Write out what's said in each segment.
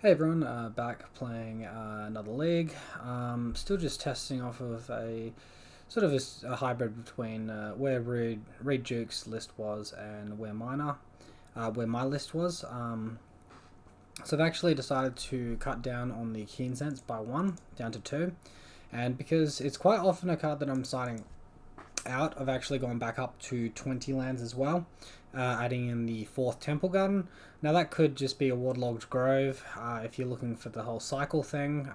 Hey everyone, back playing another league. Still just testing off of a sort of a hybrid between where Reed Duke's list was and where my list was. So I've actually decided to cut down on the keen sense by one down to two, and because it's quite often a card that I'm siding out, I've actually gone back up to 20 lands as well, adding in the fourth Temple Garden. Now that could just be a Waterlogged Grove if you're looking for the whole cycle thing,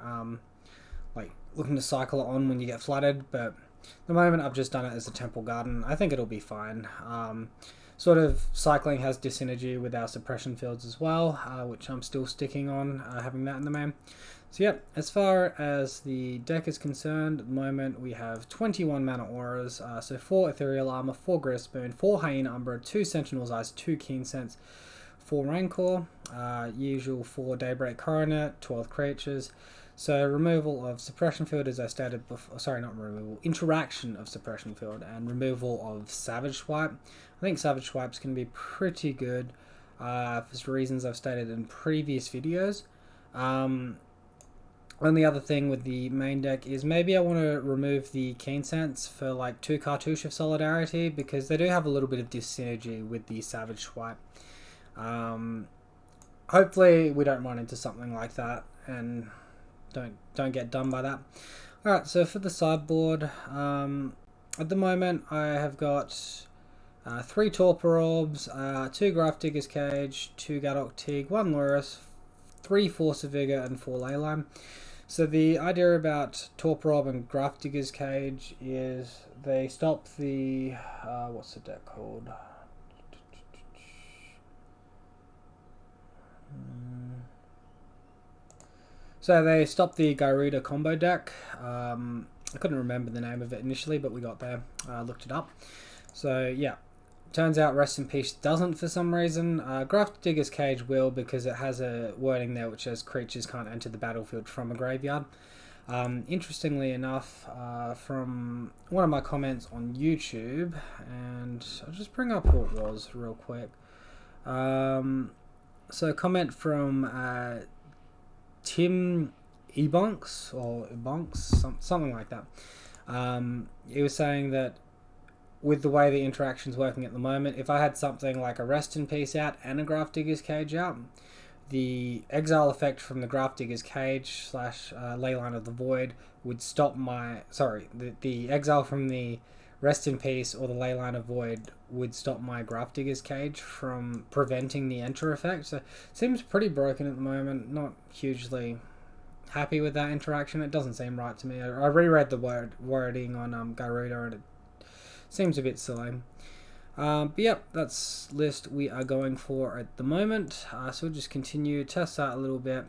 like looking to cycle it on when you get flooded, but at the moment I've just done it as a Temple Garden. I think it'll be fine. Sort of cycling has dyssynergy with our suppression fields as well, which I'm still sticking on having that in the main. So yeah, as far as the deck is concerned, at the moment we have 21 mana auras, so 4 Ethereal Armor, 4 Griffspoon, 4 Hyena Umbra, 2 Sentinel's Eyes, 2 Keen Sense, 4 Rancor, usual 4 Daybreak Coronet, 12 creatures. So removal of Suppression Field, as I stated before, sorry, not removal, interaction of Suppression Field, and removal of Savage Swipe. I think Savage Swipe's can be pretty good for reasons I've stated in previous videos. Only other thing with the main deck is maybe I want to remove the Keen Sense for like 2 Cartouche of Solidarity, because they do have a little bit of dyssynergy with the Savage Swipe. Hopefully we don't run into something like that and don't get done by that. Alright, so for the sideboard, at the moment I have got 3 Torpor Orbs, 2 Grafdigger's Cage, 2 Gadok Teague, 1 Lurrus, 3 Force of Vigor, and 4 Leyline. So the idea about Torpor Orb and Grafdigger's Cage is they stop the what's the deck called? So they stop the Garuda combo deck. I couldn't remember the name of it initially, but we got there. Looked it up. So yeah, turns out Rest in Peace doesn't for some reason. Grafdigger's Cage will, because it has a wording there which says creatures can't enter the battlefield from a graveyard. Interestingly enough, from one of my comments on YouTube, and I'll just bring up who it was real quick. So a comment from Tim Ebonks, or Ebonks, something like that. He was saying that with the way the interaction's working at the moment, if I had something like a Rest in Peace out and a Grafdigger's Cage out, the exile effect from the Grafdigger's Cage / Leyline of the Void would stop my... Sorry, the exile from the Rest in Peace or the Leyline of Void would stop my Grafdigger's Cage from preventing the enter effect. So it seems pretty broken at the moment. Not hugely happy with that interaction. It doesn't seem right to me. I reread the wording on Garuda, and it seems a bit silly. But yep, that's list we are going for at the moment. So we'll just continue, test that a little bit,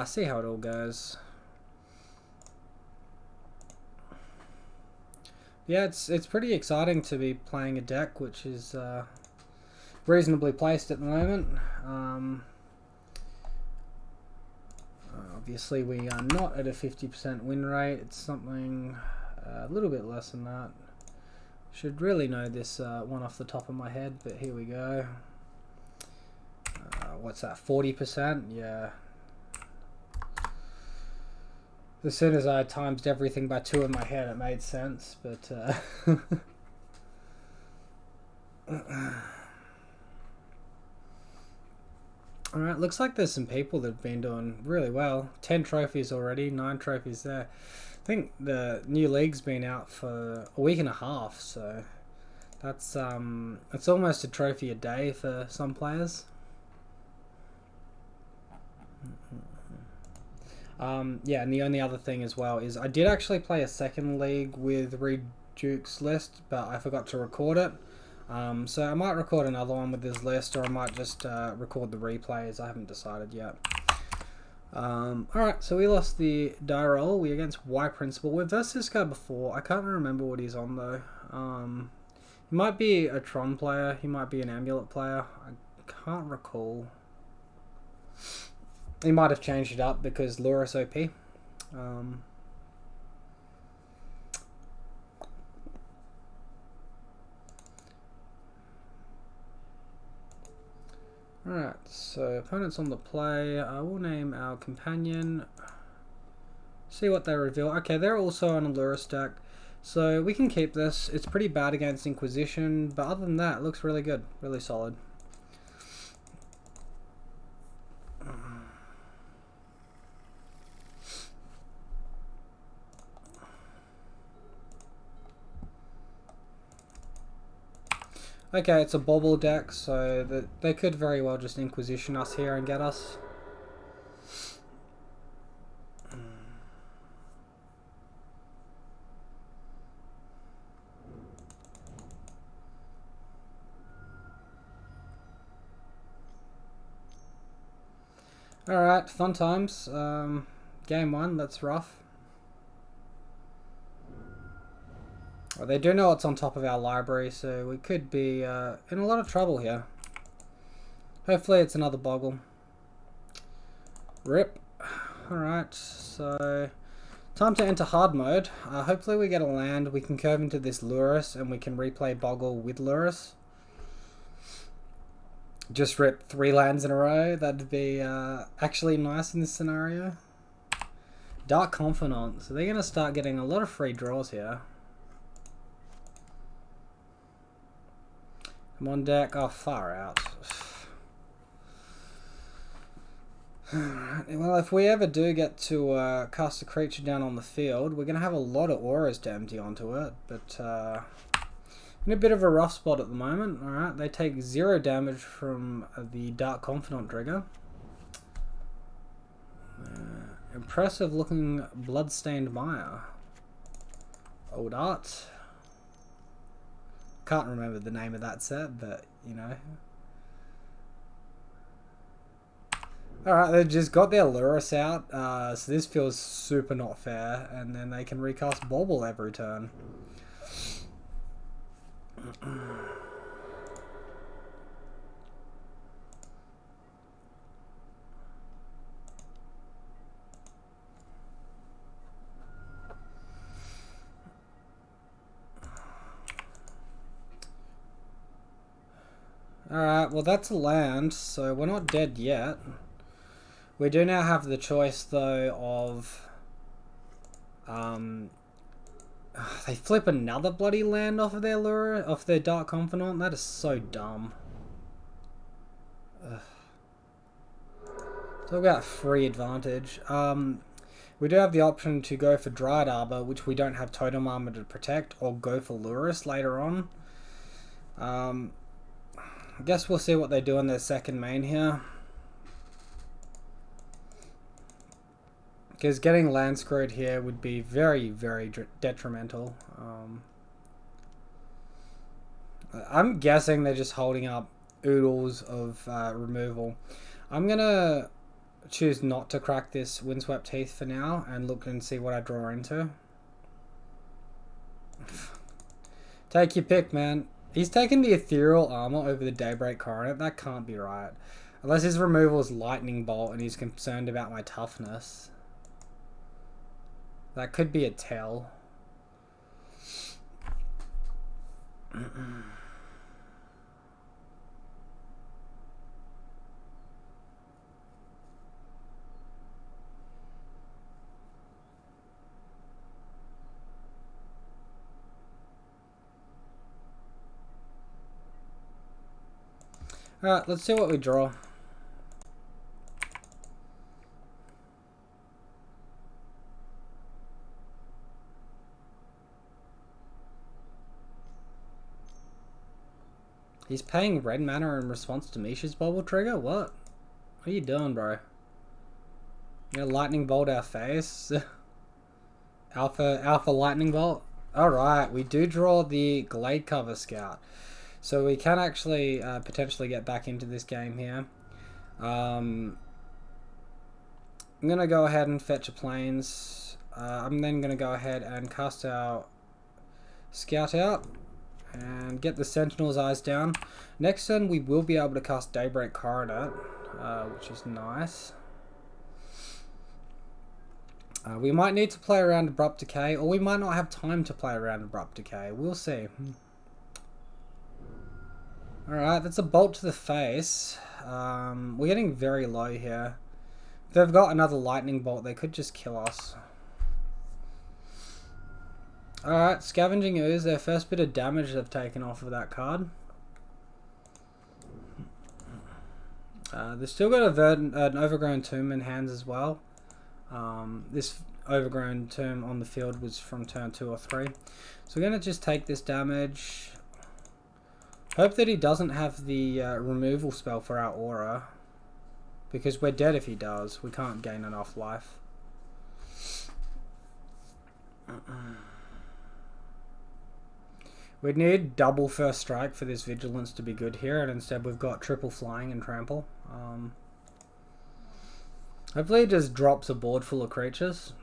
see how it all goes. Yeah, it's pretty exciting to be playing a deck which is reasonably placed at the moment. Obviously we are not at a 50% win rate. It's something a little bit less than that. Should really know this one off the top of my head, but here we go. What's that, 40%? Yeah. As soon as I times everything by 2 in my head, it made sense, but... Alright, looks like there's some people that have been doing really well. 10 trophies already, 9 trophies there. I think the new league's been out for a week and a half, so that's it's almost a trophy a day for some players. Yeah, and the only other thing as well is I did actually play a second league with Reed Duke's list, but I forgot to record it. So I might record another one with his list, or I might just record the replays. I haven't decided yet. Alright, so we lost the die roll. We're against Y Principal. We've versed this guy before. I can't remember what he's on though. He might be a Tron player. He might be an Amulet player. I can't recall. He might have changed it up because Lurrus OP. Alright, so opponents on the play. We'll name our companion. See what they reveal. Okay, they're also on a Lurus deck. So we can keep this. It's pretty bad against Inquisition, but other than that, it looks really good. Really solid. Okay, it's a Bobble deck, so they could very well just Inquisition us here and get us. Alright, fun times. Game 1, that's rough. Well, they do know what's on top of our library, so we could be in a lot of trouble here. Hopefully it's another Boggle. Rip. Alright, so time to enter hard mode. Hopefully we get a land, we can curve into this Lurus, and we can replay Boggle with Lurus. Just rip 3 lands in a row. That'd be actually nice in this scenario. Dark Confidant. So they're going to start getting a lot of free draws here. Come on, deck. Oh, far out. Well, if we ever do get to cast a creature down on the field, we're going to have a lot of auras to empty onto it. But in a bit of a rough spot at the moment. Alright, they take 0 damage from the Dark Confidant trigger. Impressive looking Bloodstained Mire. Old art. Can't remember the name of that set, but you know. Alright, they just got their Lurus out, so this feels super not fair, and then they can recast Bauble every turn. Alright, well that's a land, so we're not dead yet. We do now have the choice though of they flip another bloody land off of their lure, off their Dark Confidant. That is so dumb. Ugh. Talk about free advantage. We do have the option to go for Dryad Arbor, which we don't have Totem Armor to protect, or go for Lurus later on. I guess we'll see what they do in their second main here. Because getting land screwed here would be very, very detrimental. I'm guessing they're just holding up oodles of removal. I'm going to choose not to crack this Windswept Heath for now and look and see what I draw into. Take your pick, man. He's taking the Ethereal Armor over the Daybreak Coronet. That can't be right. Unless his removal is Lightning Bolt and he's concerned about my toughness. That could be a tell. Alright, let's see what we draw. He's paying red mana in response to Misha's Bubble Trigger? What? What are you doing, bro? You gonna Lightning Bolt our face? Alpha Lightning Bolt? Alright, we do draw the Glade Cover Scout. So we can actually potentially get back into this game here. I'm going to go ahead and fetch a Plains. I'm then going to go ahead and cast our Scout out and get the Sentinel's Eyes down. Next turn we will be able to cast Daybreak Coronet, which is nice. We might need to play around Abrupt Decay, or we might not have time to play around Abrupt Decay. We'll see. Alright, that's a bolt to the face. We're getting very low here. If they've got another lightning bolt, they could just kill us. Alright, Scavenging Ooze, their first bit of damage they've taken off of that card. They've still got an Overgrown Tomb in hands as well. This Overgrown Tomb on the field was from turn 2 or 3. So we're going to just take this damage. Hope that he doesn't have the removal spell for our aura. Because we're dead if he does. We can't gain enough life. We'd need double first strike for this vigilance to be good here, and instead we've got triple flying and trample. Hopefully it just drops a board full of creatures.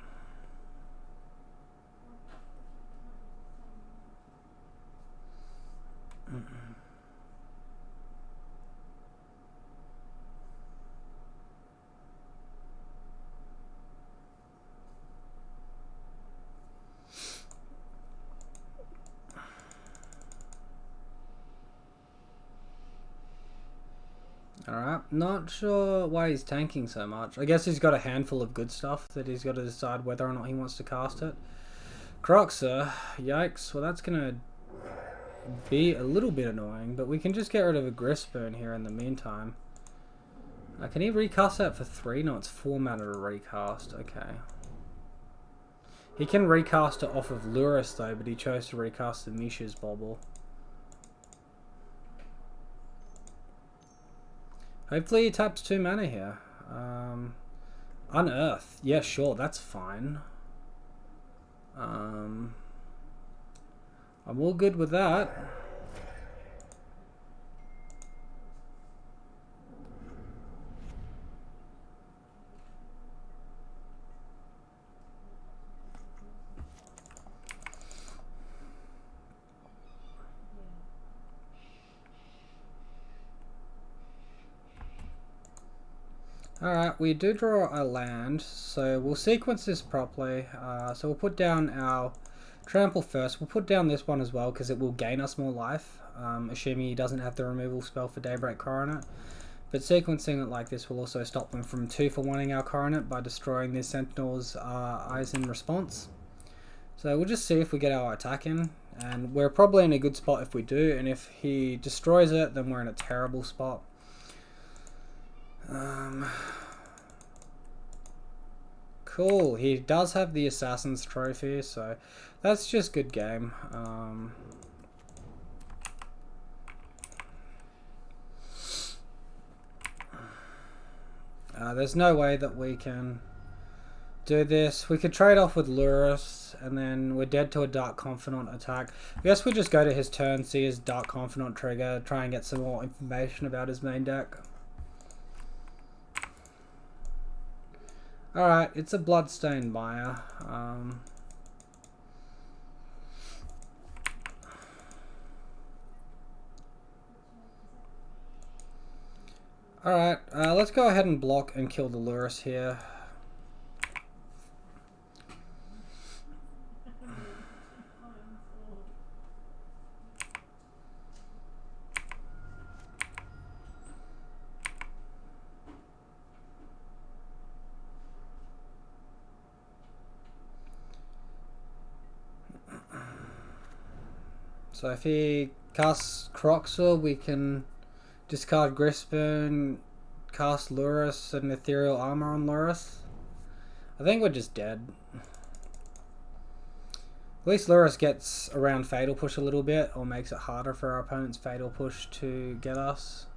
Alright, not sure why he's tanking so much. I guess he's got a handful of good stuff that he's got to decide whether or not he wants to cast it. Croxer, yikes, well that's going to be a little bit annoying, but we can just get rid of a Grisburn here in the meantime. Can he recast that for 3? No, it's 4 mana to recast, okay. He can recast it off of Luris though, but he chose to recast the Mishra's Bauble. Hopefully he taps 2 mana here. Unearth. Yeah, sure, that's fine. I'm all good with that. Alright, we do draw a land, so we'll sequence this properly. So we'll put down our trample first. We'll put down this one as well because it will gain us more life, assuming he doesn't have the removal spell for Daybreak Coronet. But sequencing it like this will also stop them from 2 for 1ing our Coronet by destroying the Sentinel's eyes in response. So we'll just see if we get our attack in, and we're probably in a good spot if we do, and if he destroys it then we're in a terrible spot. Cool, he does have the Assassin's Trophy, so that's just good game. There's no way that we can do this. We could trade off with Luris, and then we're dead to a Dark Confidant attack. I guess we just go to his turn, see his Dark Confidant trigger, try and get some more information about his main deck. Alright, it's a Bloodstained Mire. Alright, let's go ahead and block and kill the Luris here. So if he casts Croxel, we can discard Grisburn, cast Luris and Ethereal Armor on Luris. I think we're just dead. At least Luris gets around Fatal Push a little bit, or makes it harder for our opponent's Fatal Push to get us.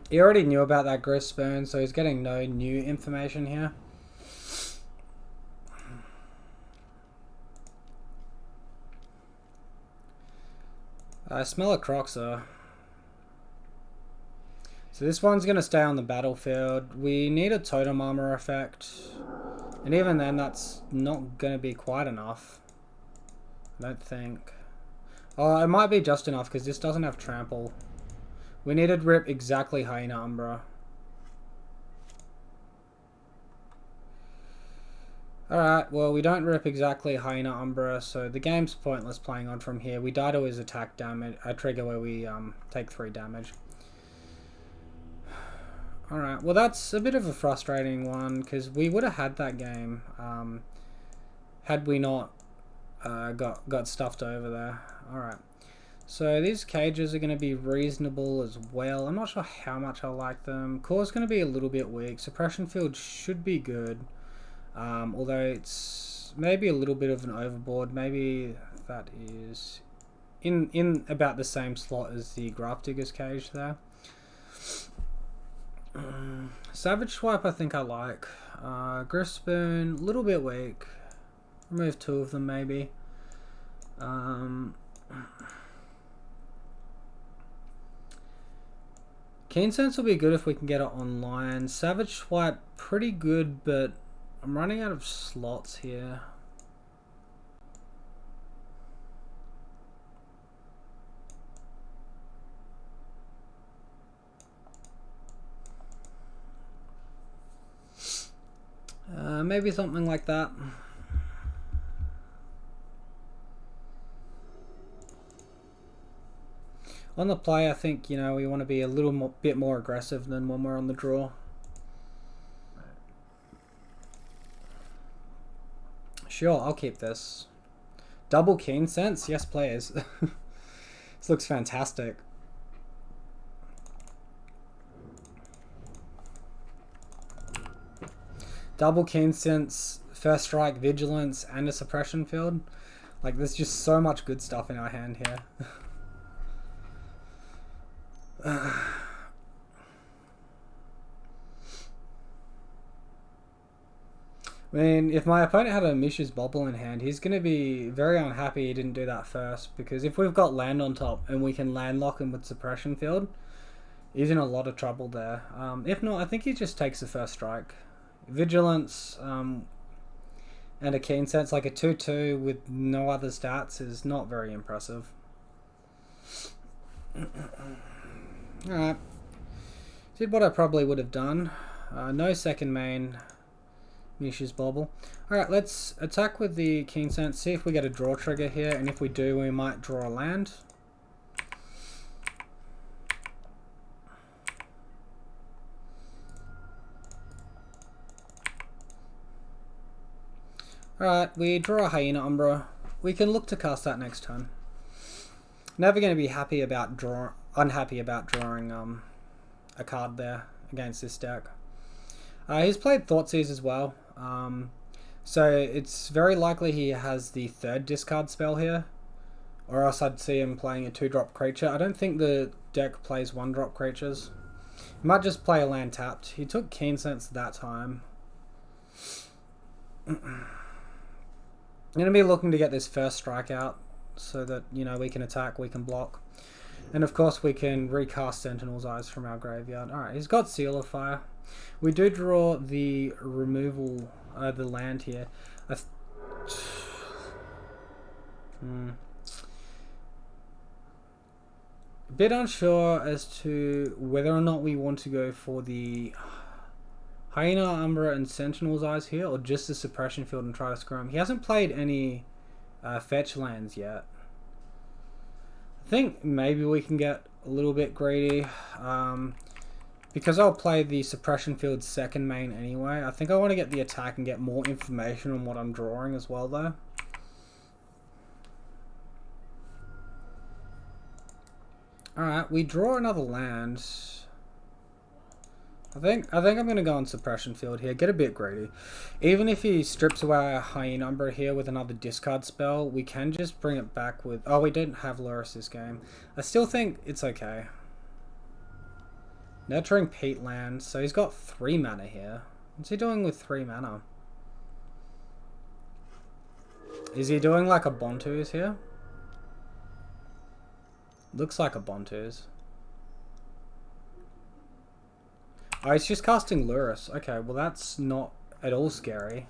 He already knew about that Grisburn, so he's getting no new information here. I smell a Croxer. So this one's going to stay on the battlefield. We need a Totem Armor effect. And even then, that's not going to be quite enough. I don't think. Oh, it might be just enough because this doesn't have Trample. We needed to rip exactly Hyena Umbra. Alright, well we don't rip exactly Hyena Umbra, so the game's pointless playing on from here. We die to his attack damage, a trigger where we take 3 damage. Alright, well that's a bit of a frustrating one, because we would have had that game had we not got stuffed over there. Alright, so these cages are going to be reasonable as well. I'm not sure how much I like them. Core's going to be a little bit weak. Suppression field should be good. Although it's maybe a little bit of an overboard. Maybe that is in about the same slot as the Grafdigger's cage there. Savage Swipe I think I like. Griff Spoon, a little bit weak. Remove 2 of them maybe. Keen Sense will be good if we can get it online. Savage Swipe, pretty good, but I'm running out of slots here. Maybe something like that. On the play, I think, you know, we want to be a little bit more aggressive than when we're on the draw. Sure, I'll keep this. Double Keen Sense? Yes, players. This looks fantastic. Double Keen Sense, First Strike, Vigilance, and a Suppression Field. Like, there's just so much good stuff in our hand here. I mean, if my opponent had a Mishra's Bobble in hand, he's going to be very unhappy he didn't do that first, because if we've got land on top and we can land lock him with Suppression Field, he's in a lot of trouble there. If not, I think he just takes the first strike. Vigilance and a Keen Sense, like a 2-2 with no other stats, is not very impressive. Alright. Did what I probably would have done. No second main Mishra's Bobble. Alright, let's attack with the Keen Sense, see if we get a draw trigger here, and if we do, we might draw a land. Alright, we draw a Hyena Umbra. We can look to cast that next turn. Never going to be unhappy about drawing a card there against this deck. He's played Thoughtseize as well, so it's very likely he has the 3rd discard spell here, or else I'd see him playing a 2-drop creature. I don't think the deck plays 1-drop creatures. He might just play a land tapped. He took Keen Sense that time. I'm going to be looking to get this first strike out so that, you know, we can attack, we can block. And of course we can recast Sentinel's Eyes from our graveyard. Alright, he's got Seal of Fire. We do draw the removal, the land here. A bit unsure as to whether or not we want to go for the Hyena Umbra and Sentinel's Eyes here, or just the Suppression Field and try to screw him. He hasn't played any fetch lands yet. I think maybe we can get a little bit greedy, because I'll play the Suppression Field second main anyway. I think I want to get the attack and get more information on what I'm drawing as well though. Alright, we draw another land. I think I'm going to go on Suppression Field here, get a bit greedy. Even if he strips away our Hyena Umbra here with another discard spell, we can just bring it back with... Oh, we didn't have Lurrus this game. I still think it's okay. Nurturing Peatland, so he's got 3 mana here. What's he doing with 3 mana? Is he doing like a Bontu's here? Looks like a Bontu's. Oh, he's just casting Lurrus. Okay, well that's not at all scary.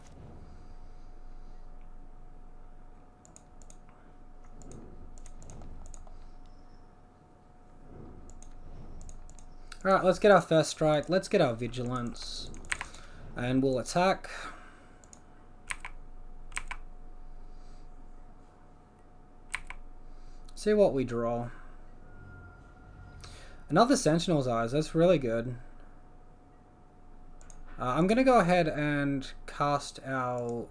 Alright, let's get our first strike. Let's get our Vigilance. And we'll attack. See what we draw. Another Sentinel's Eyes, that's really good. I'm going to go ahead and cast our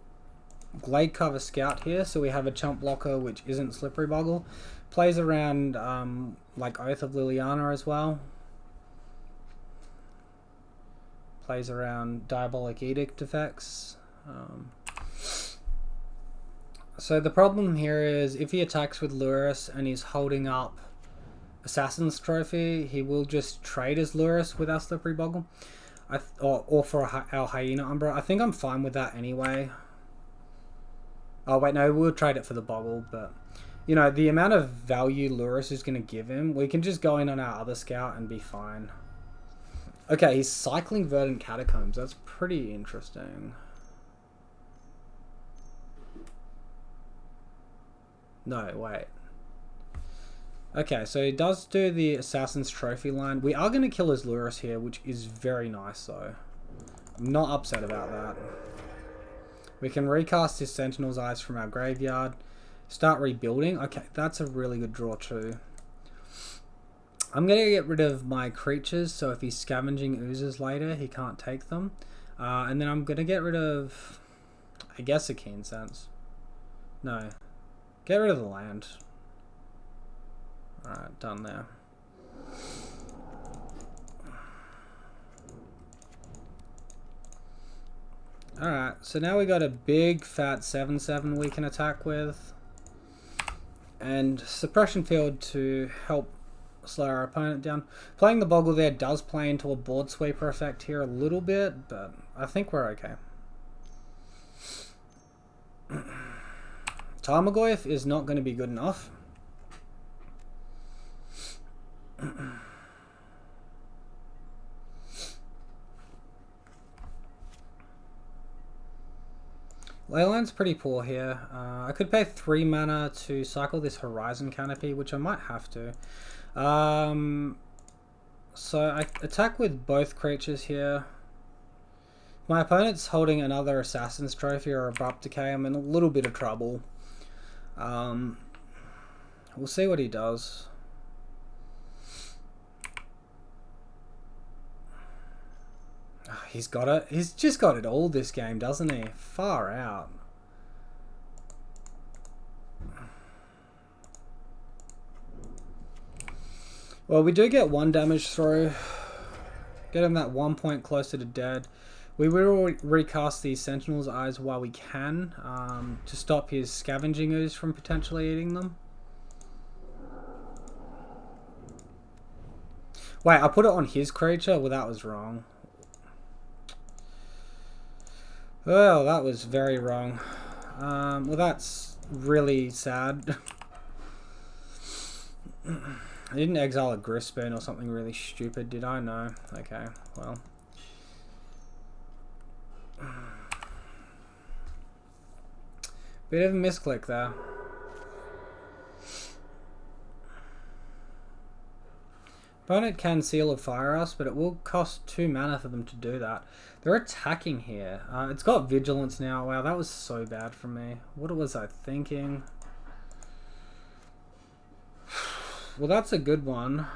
Glade Cover Scout here, so we have a chump blocker which isn't Slippery Boggle. Plays around like Oath of Liliana as well. Plays around Diabolic Edict effects. So the problem here is if he attacks with Lurrus and he's holding up Assassin's Trophy, he will just trade as Lurrus with our Slippery Boggle. Or for our Hyena Umbra. I think I'm fine with that anyway. Oh wait, no, we'll trade it for the Boggle, but you know, the amount of value Lurrus is going to give him, we can just go in on our other scout and be fine. Okay, he's cycling Verdant Catacombs. That's pretty interesting. No, wait. Okay, so he does do the Assassin's Trophy line. We are going to kill his Lurrus here, which is very nice though. I'm not upset about that. We can recast his Sentinel's Eyes from our graveyard. Start rebuilding. Okay, that's a really good draw too. I'm going to get rid of my creatures, so if he's scavenging oozes later, he can't take them. And then I'm going to get rid of, I guess, a Keen Sense. No. Get rid of the land. Alright, done there. Alright, so now we got a big fat 7/7 we can attack with. And Suppression Field to help slow our opponent down. Playing the Boggle there does play into a board sweeper effect here a little bit, but I think we're okay. Tarmogoyf is not going to be good enough. Leyline's pretty poor here. I could pay 3 mana to cycle this Horizon Canopy, which I might have to. So I attack with both creatures here. If my opponent's holding another Assassin's Trophy or Abrupt Decay, I'm in a little bit of trouble. We'll see what he does. He's got it. He's just got it all this game, doesn't he? Far out. Well, we do get 1 damage through. Get him that 1 point closer to dead. We will recast these Sentinel's Eyes while we can, to stop his Scavenging Ooze from potentially eating them. Wait, I put it on his creature? Well, that was wrong. Well, that was very wrong. Well, that's really sad. I didn't exile a Grispoon or something really stupid, did I? No. Okay, well. Bit of a misclick there. Opponent can Seal of Fire us, but it will cost 2 mana for them to do that. They're attacking here. It's got Vigilance now. Wow, that was so bad for me. What was I thinking? Well, that's a good one.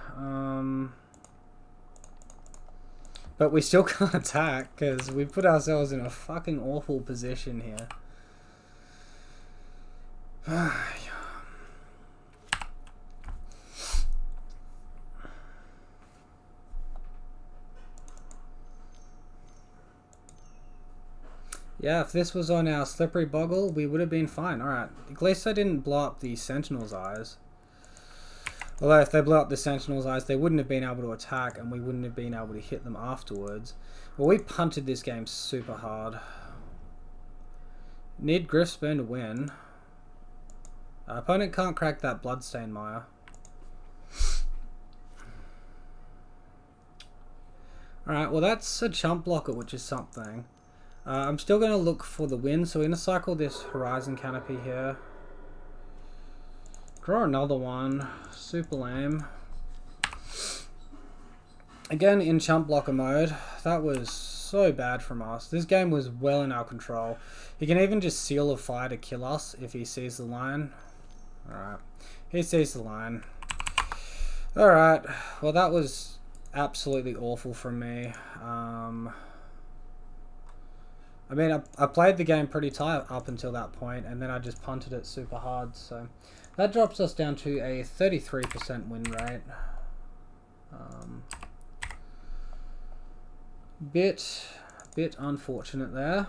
But we still can't attack because we put ourselves in a fucking awful position here. Yeah, if this was on our Slippery Boggle, we would have been fine. Alright, at least I didn't blow up the Sentinel's Eyes. Although if they blew up the Sentinel's Eyes, they wouldn't have been able to attack and we wouldn't have been able to hit them afterwards. Well, we punted this game super hard. Need Grispoon to win. Opponent can't crack that Bloodstain Mire. Alright, well that's a chump blocker, which is something. I'm still going to look for the win, so we're going to cycle this Horizon Canopy here. Draw another one. Super lame. Again, in chump blocker mode. That was so bad from us. This game was well in our control. He can even just Seal of Fire to kill us if he sees the line. Alright. He sees the line. Alright, well that was absolutely awful from me. I mean, I played the game pretty tight up until that point, and then I just punted it super hard, so that drops us down to a 33% win rate. Bit unfortunate there.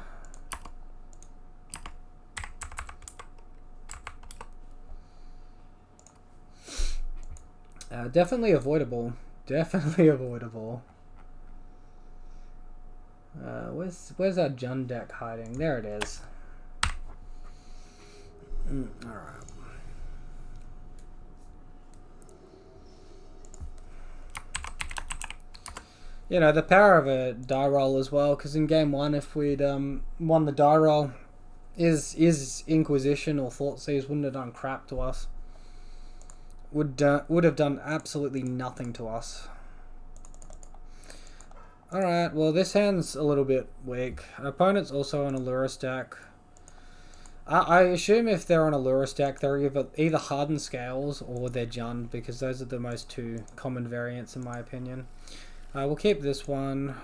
Definitely avoidable. Definitely avoidable. Where's our Jun deck hiding? There it is. Alright. You know, the power of a die roll as well, because in game one, if we'd won the die roll, is Inquisition or Thoughtseize wouldn't have done crap to us. Would have done absolutely nothing to us. Alright, well this hand's a little bit weak. Our opponent's also on a Lura stack. I assume if they're on a Lura stack, they're either hardened scales or they're Jund, because those are the most two common variants in my opinion. We'll keep this one.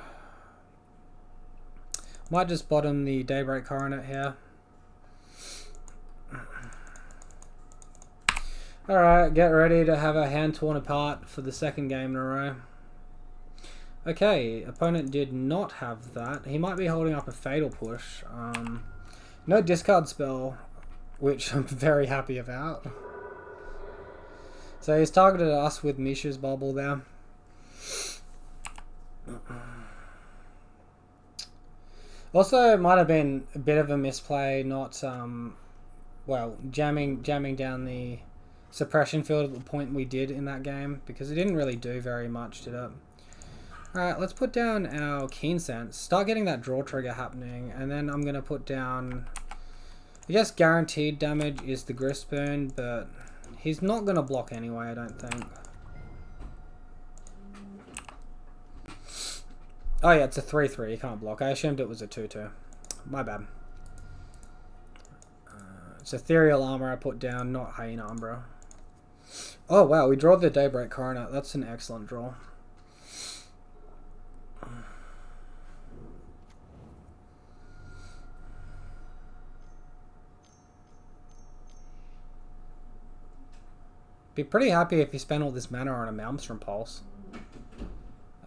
Might just bottom the Daybreak Coronet here. Alright, get ready to have our hand torn apart for the second game in a row. Okay, opponent did not have that. He might be holding up a Fatal Push. No discard spell, which I'm very happy about. So he's targeted us with Misha's Bubble there. Also, it might have been a bit of a misplay, not well, jamming down the suppression field at the point we did in that game, because it didn't really do very much, did it? Alright, let's put down our Keen Sense, start getting that draw trigger happening, and then I'm going to put down, I guess guaranteed damage is the Gristburn, but he's not going to block anyway, I don't think. Oh yeah, it's a 3-3, he can't block. I assumed it was a 2-2. My bad. It's Ethereal Armor I put down, not Hyena Umbra. Oh wow, we draw the Daybreak Coronet. That's an excellent draw. Be pretty happy if you spent all this mana on a Malmstrom Pulse.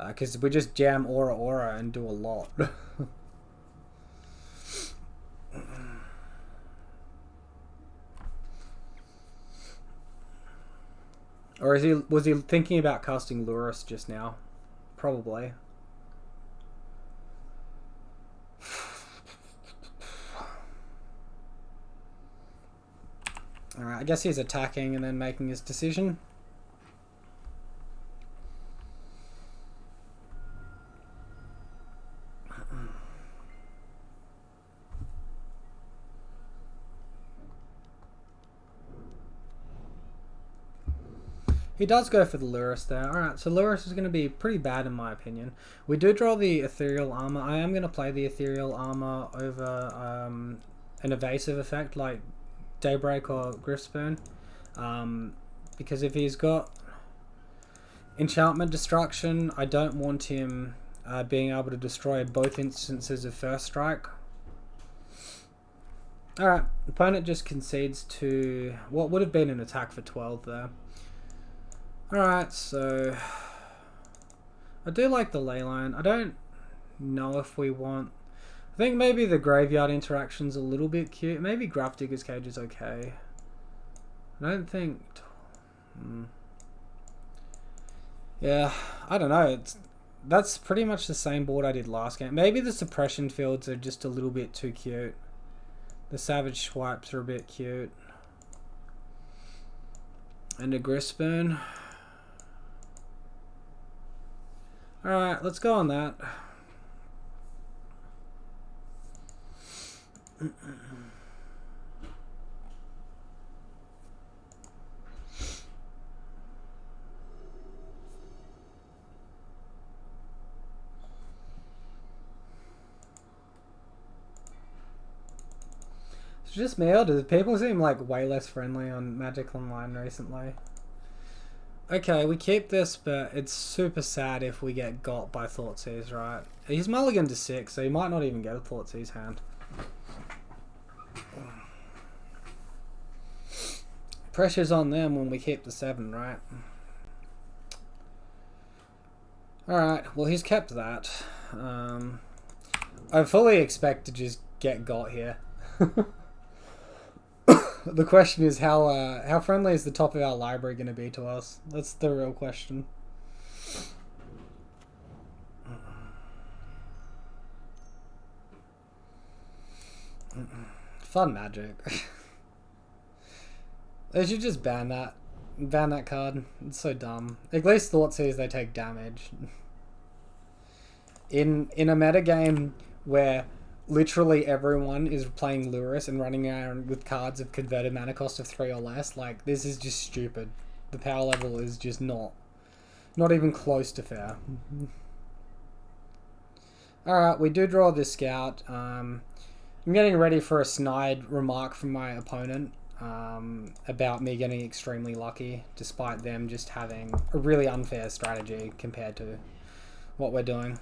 Because we just jam Aura and do a lot. Or was he thinking about casting Lurus just now? Probably. Alright, I guess he's attacking and then making his decision. He does go for the Lurus there. Alright, so Lurus is going to be pretty bad in my opinion. We do draw the Ethereal Armor. I am going to play the Ethereal Armor over an evasive effect like Daybreak or Griftsburn. Because if he's got Enchantment Destruction, I don't want him being able to destroy both instances of First Strike. Alright, opponent just concedes to what would have been an attack for 12 there. Alright, so I do like the Leyline. I don't know if we want... I think maybe the Graveyard interaction's a little bit cute. Maybe Grafdigger's Cage is okay. I don't think... Yeah, I don't know. That's pretty much the same board I did last game. Maybe the suppression fields are just a little bit too cute. The Savage Swipes are a bit cute. And a Gristburn. Alright, let's go on that. Just me, or do people seem like way less friendly on Magic Online recently? Okay, we keep this, but it's super sad if we get got by Thoughtseize, right? He's mulligan to 6, so he might not even get a Thoughtseize hand. Pressure's on them when we keep the 7, right? Alright, well he's kept that. I fully expect to just get got here. The question is how friendly is the top of our library going to be to us? That's the real question. Fun Magic. They should just ban that. Ban that card. It's so dumb. At least Thoughtseize they take damage. In a metagame where literally everyone is playing Lurrus and running around with cards of converted mana cost of 3 or less, like, this is just stupid. The power level is just not even close to fair. Alright, we do draw this scout. I'm getting ready for a snide remark from my opponent about me getting extremely lucky, despite them just having a really unfair strategy compared to what we're doing.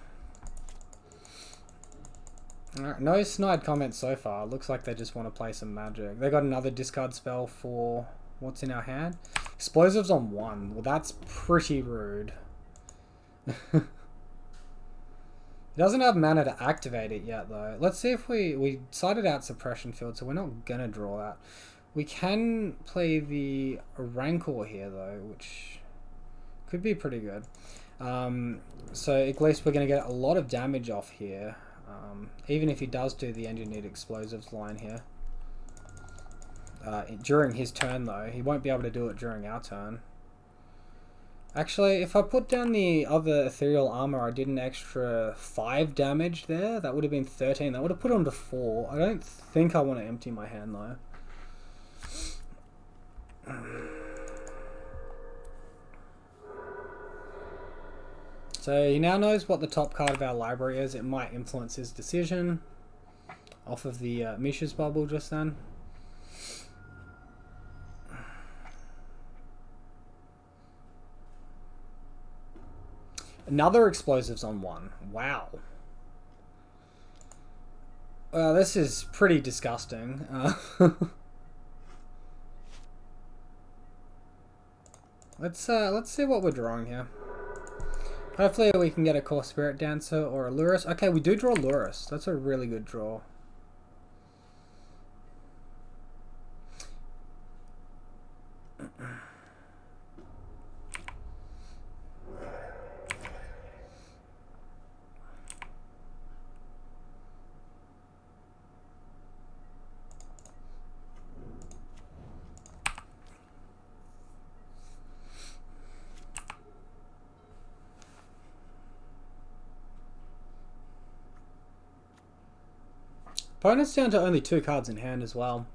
Alright, no snide comments so far. Looks like they just want to play some Magic. They got another discard spell for what's in our hand. Explosives on 1. Well, that's pretty rude. He doesn't have mana to activate it yet, though. Let's see if we sided out Suppression Field, so we're not going to draw that. We can play the Rancor here, though, which could be pretty good. So at least we're going to get a lot of damage off here. Even if he does do the Engineered Explosives line here. During his turn, though. He won't be able to do it during our turn. Actually, if I put down the other Ethereal Armor, I did an extra 5 damage there. That would have been 13. That would have put him to 4. I don't think I want to empty my hand, though. So he now knows what the top card of our library is. It might influence his decision off of the Mishra's bubble just then. Another Explosives on 1. Wow. Well, this is pretty disgusting. Let's see what we're drawing here. Hopefully we can get a Core Spirit Dancer or a Lurrus. Okay, we do draw Lurrus. That's a really good draw. Opponent's down to only 2 cards in hand as well.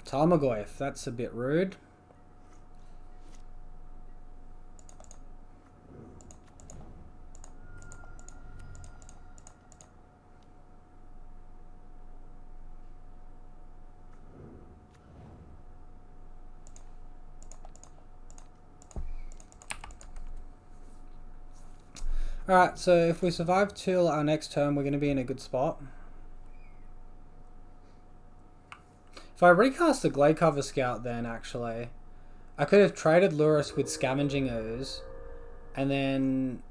Tarmogoyf, that's a bit rude. Alright, so if we survive till our next turn, we're going to be in a good spot. If I recast the Gladecover Scout then, actually, I could have traded Lurrus with Scavenging Ooze, and then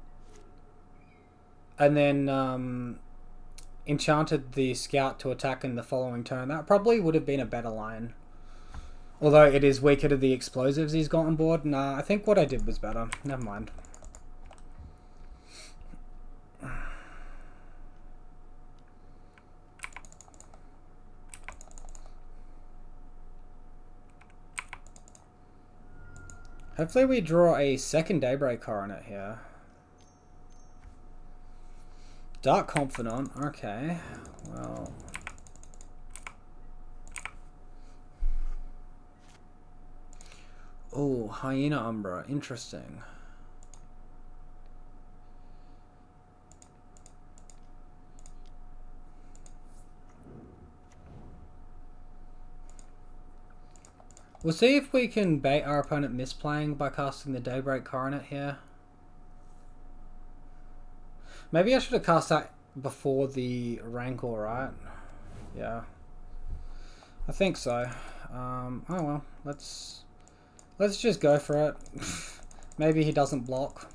enchanted the Scout to attack in the following turn. That probably would have been a better line. Although it is weaker to the Explosives he's got on board. Nah, I think what I did was better. Never mind. Hopefully we draw a second Daybreak Coronet here. Dark Confidant, okay. Well. Oh, Hyena Umbra, interesting. We'll see if we can bait our opponent misplaying by casting the Daybreak Coronet here. Maybe I should have cast that before the Rancor, right? Yeah. I think so. Oh well, let's just go for it. Maybe he doesn't block.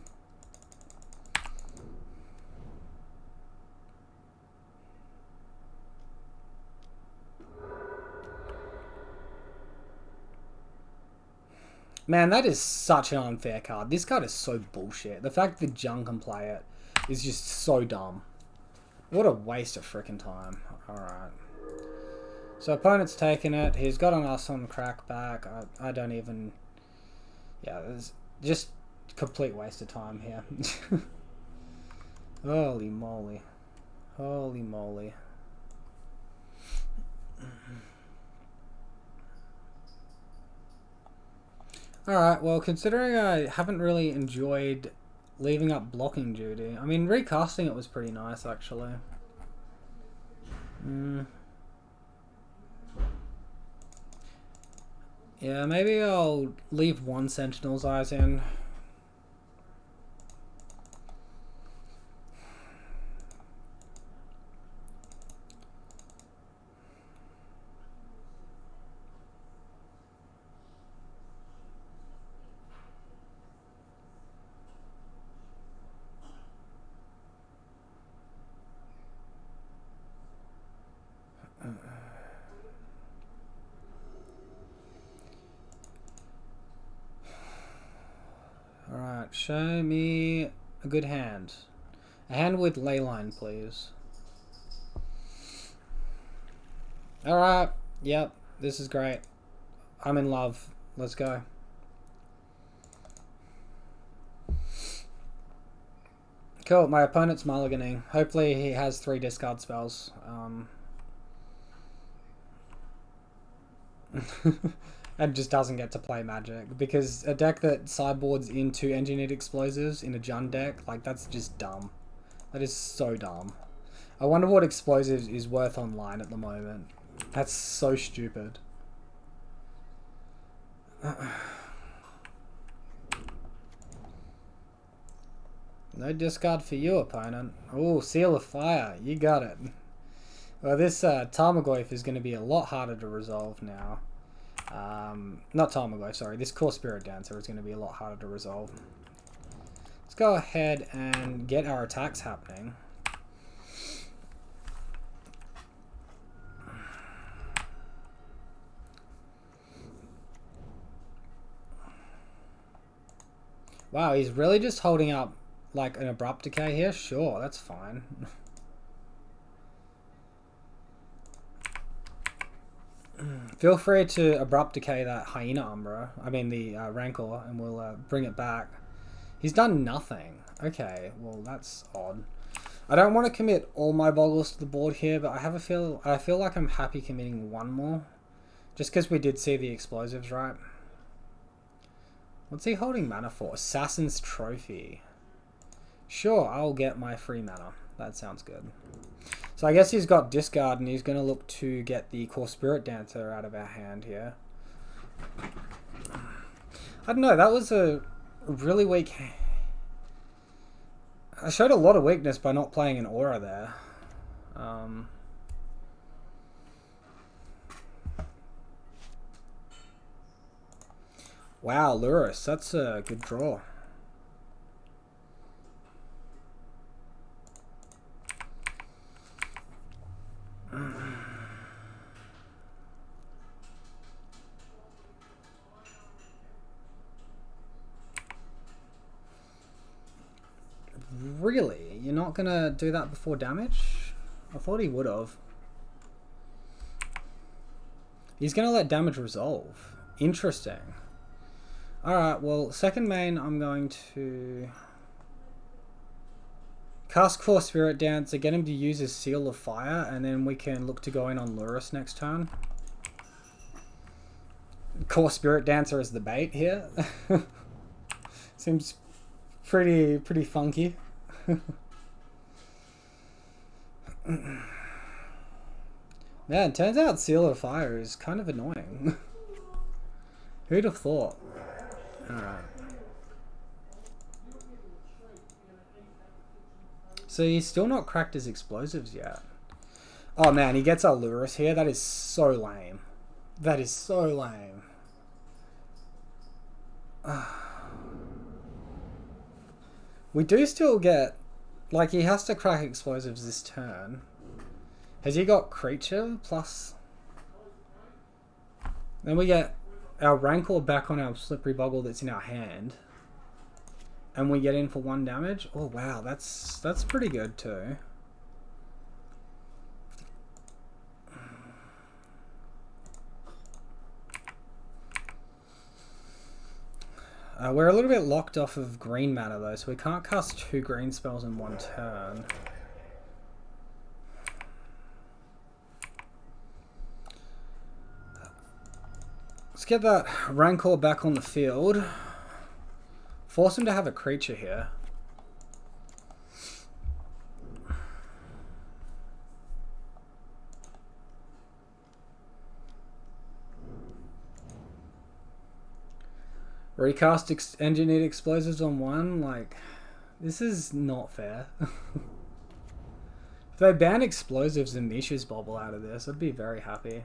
Man, that is such an unfair card. This card is so bullshit. The fact that Jung can play it is just so dumb. What a waste of freaking time. Alright. So opponent's taking it. He's got an us on crackback. I don't even... Yeah, there's just complete waste of time here. Holy moly. Holy moly. Alright, well, considering I haven't really enjoyed leaving up blocking duty, I mean, recasting it was pretty nice, actually. Yeah, maybe I'll leave one Sentinel's Eyes in. Alright, show me a good hand. A hand with leyline, please. Alright, yep, this is great. I'm in love. Let's go. Cool, my opponent's mulliganing. Hopefully he has 3 discard spells. And just doesn't get to play Magic. Because a deck that sideboards into Engineered Explosives in a Jund deck, like, that's just dumb. That is so dumb. I wonder what Explosives is worth online at the moment. That's so stupid. No discard for you, opponent. Oh, Seal of Fire. You got it. Well, this Tarmogoyf is going to be a lot harder to resolve now. Not Tarmogoyf, sorry. This Core Spirit Dancer is going to be a lot harder to resolve. Let's go ahead and get our attacks happening. Wow, he's really just holding up like an Abrupt Decay here? Sure, that's fine. Feel free to Abrupt Decay that Hyena Umbra. I mean the Rancor, and we'll bring it back. He's done nothing. Okay, well that's odd. I don't want to commit all my Bogles to the board here, but I feel like I'm happy committing one more. Just because we did see the explosives, right? What's he holding mana for? Assassin's Trophy. Sure, I'll get my free mana. That sounds good. So I guess he's got discard and he's going to look to get the Core Spirit Dancer out of our hand here. I don't know, that was a really weak... I showed a lot of weakness by not playing an Aura there. Wow, Lurrus, that's a good draw. Really? You're not gonna do that before damage? I thought he would have. He's gonna let damage resolve. Interesting. Alright, well, second main I'm going to Cast Core Spirit Dancer, get him to use his Seal of Fire, and then we can look to go in on Lurrus next turn. Core Spirit Dancer is the bait here. Seems pretty funky. Man, it turns out Seal of Fire is kind of annoying. Who'd have thought? Alright. So he's still not cracked his explosives yet. Oh man, he gets our Lurrus here. That is so lame. That is so lame. We do still get... Like, he has to crack explosives this turn. Has he got creature plus... Then we get our Rancor back on our Slippery Boggle that's in our hand. And we get in for 1 damage. Oh wow, that's pretty good too. We're a little bit locked off of green mana though, so we can't cast 2 green spells in 1 turn. Let's get that Rancor back on the field. Force him to have a creature here. Recast engineered explosives on 1, like, this is not fair. If they ban explosives and Misha's Bobble out of this, I'd be very happy.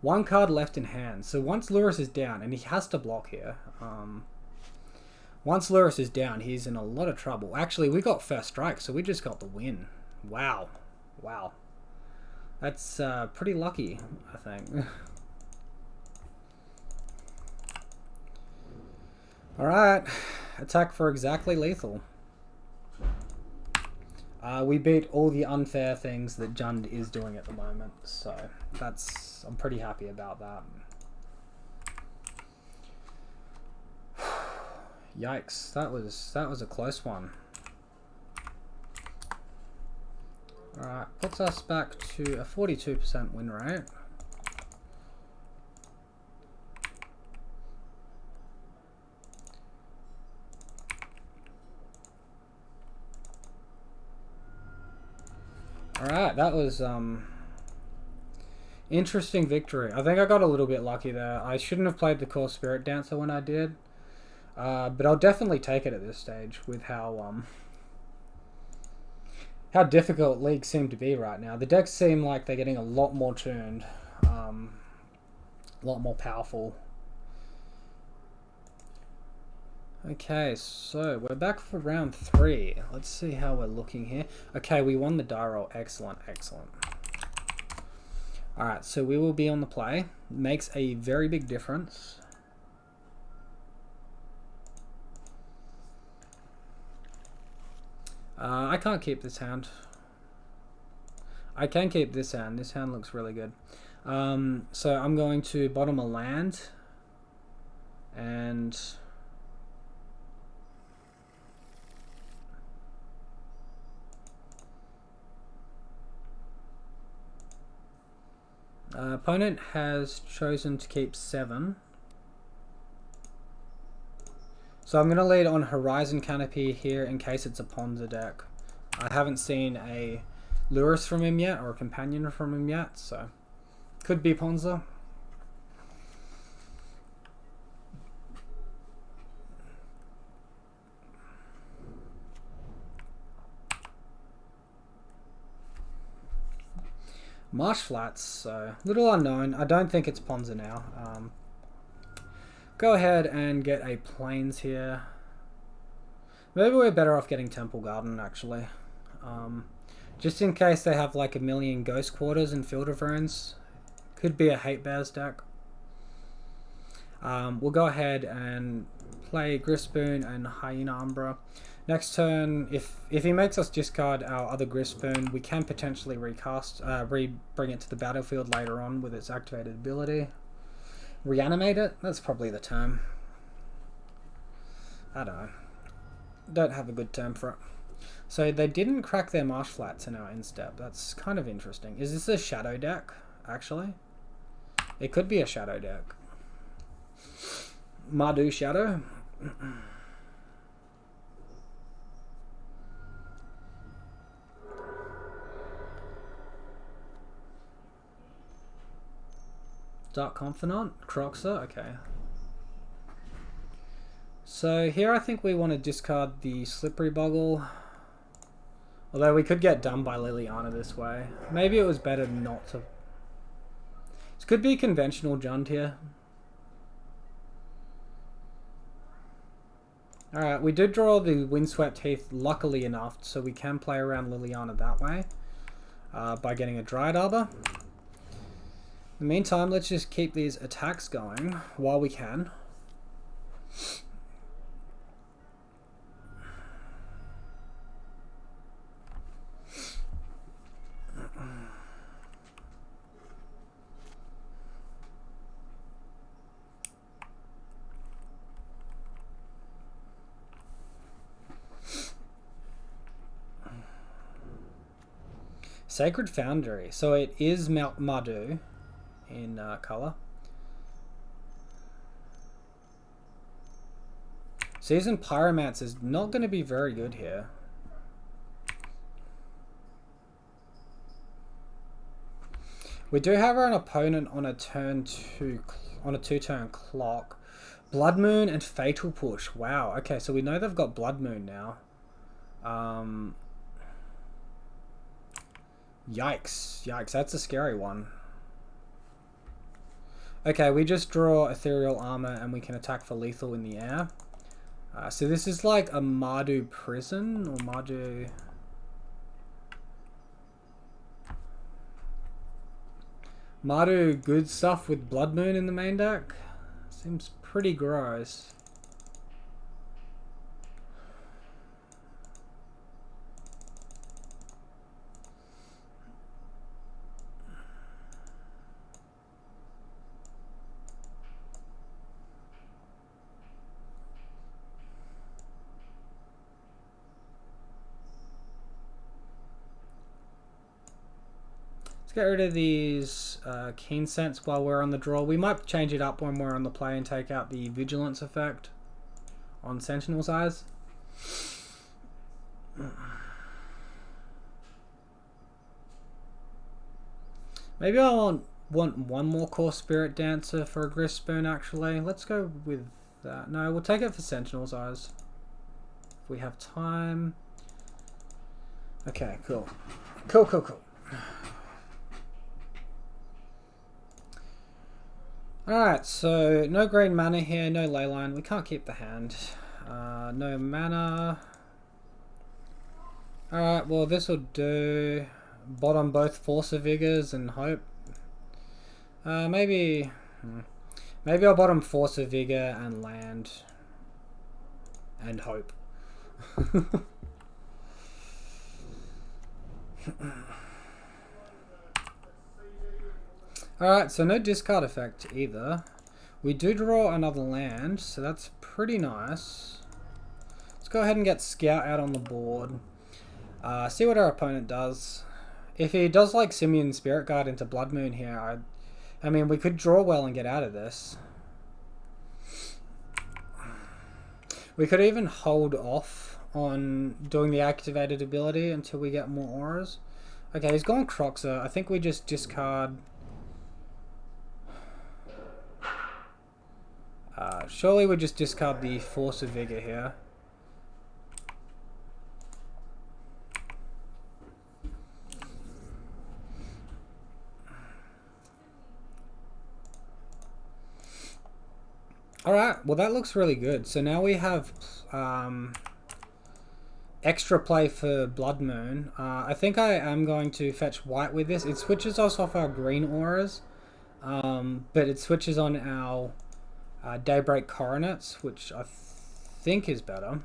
1 card left in hand, so once Lurrus is down, and he has to block here, once Lurrus is down, he's in a lot of trouble. Actually, we got first strike, so we just got the win. Wow. Wow. That's pretty lucky, I think. Alright. Attack for exactly lethal. We beat all the unfair things that Jund is doing at the moment, so I'm pretty happy about that. Yikes, that was a close one. Alright, puts us back to a 42% win rate. Alright, that was interesting victory. I think I got a little bit lucky there. I shouldn't have played the Core Spirit Dancer when I did. But I'll definitely take it at this stage with how difficult leagues seem to be right now. The decks seem like they're getting a lot more tuned, a lot more powerful. Okay, so we're back for round 3. Let's see how we're looking here. Okay, we won the die roll. Excellent, excellent. Alright, so we will be on the play. Makes a very big difference. I can't keep this hand. I can keep this hand. This hand looks really good. So I'm going to bottom a land. And... opponent has chosen to keep 7. So I'm going to lead on Horizon Canopy here in case it's a Ponza deck. I haven't seen a Lurrus from him yet, or a companion from him yet, so could be Ponza. Marsh Flats, so little unknown. I don't think it's Ponza now. Go ahead and get a Plains here. Maybe we're better off getting Temple Garden, actually. Just in case they have like a million Ghost Quarters and Field of Runes. Could be a Hate Bears deck. We'll go ahead and play Grispoon and Hyena Umbra. Next turn, if he makes us discard our other Grispoon, we can potentially recast, bring it to the battlefield later on with its activated ability. Reanimate it? That's probably the term. I don't know. Don't have a good term for it. So they didn't crack their marsh flats in our instep. That's kind of interesting. Is this a shadow deck, actually? It could be a shadow deck. Mardu Shadow. Dark Confidant, Croxer, okay. So here I think we want to discard the Slippery Boggle. Although we could get done by Liliana this way. Maybe it was better not to. This could be conventional Jund here. Alright, we did draw the Windswept Heath luckily enough, so we can play around Liliana that way. By getting a Dryad Arbor. In the meantime, let's just keep these attacks going while we can. Sacred Foundry. So it is Mardu in colour. Seasoned Pyromancer is not going to be very good here. We do have an opponent on a two-turn clock. Blood Moon and Fatal Push. Wow. Okay, so we know they've got Blood Moon now. Yikes. Yikes, that's a scary one. Okay, we just draw Ethereal Armor and we can attack for lethal in the air. So this is like a Mardu Prison or Mardu... Mardu good stuff with Blood Moon in the main deck. Seems pretty gross. Let's get rid of these Keen Sense while we're on the draw. We might change it up when we're on the play and take out the Vigilance effect on Sentinel's Eyes. Maybe I want one more Core Spirit Dancer for a Grist Spoon, actually. Let's go with that. No, we'll take it for Sentinel's Eyes. If we have time. Okay, cool. Cool. Alright, so no green mana here, no Leyline. We can't keep the hand. No mana. Alright, well this will do. Bottom both Force of Vigors and Hope. Maybe I'll bottom Force of Vigor and Land. And Hope. Alright, so no discard effect either. We do draw another land, so that's pretty nice. Let's go ahead and get Scout out on the board. See what our opponent does. If he does like Simian Spirit Guard into Blood Moon here, I mean, we could draw well and get out of this. We could even hold off on doing the activated ability until we get more auras. Okay, he's gone Croxer. I think we just discard... surely we just discard the Force of Vigor here. Alright, well that looks really good. So now we have extra play for Blood Moon. I think I am going to fetch white with this. It switches us off our green auras, but it switches on our Daybreak Coronets, which I think is better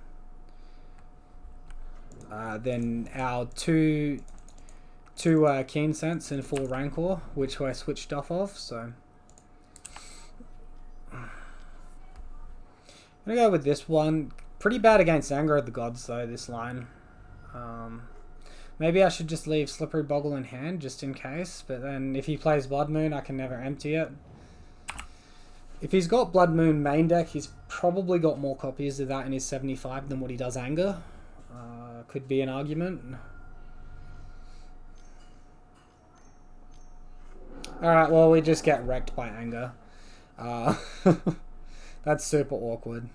than our two Keen Sense and 4 Rancor, which I switched off of. So I'm gonna go with this one. Pretty bad against Anger of the Gods though, this line. Maybe I should just leave Slippery Boggle in hand just in case, but then if he plays Blood Moon I can never empty it. If he's got Blood Moon main deck, he's probably got more copies of that in his 75 than what he does Anger. Could be an argument. Alright, well we just get wrecked by Anger. That's super awkward.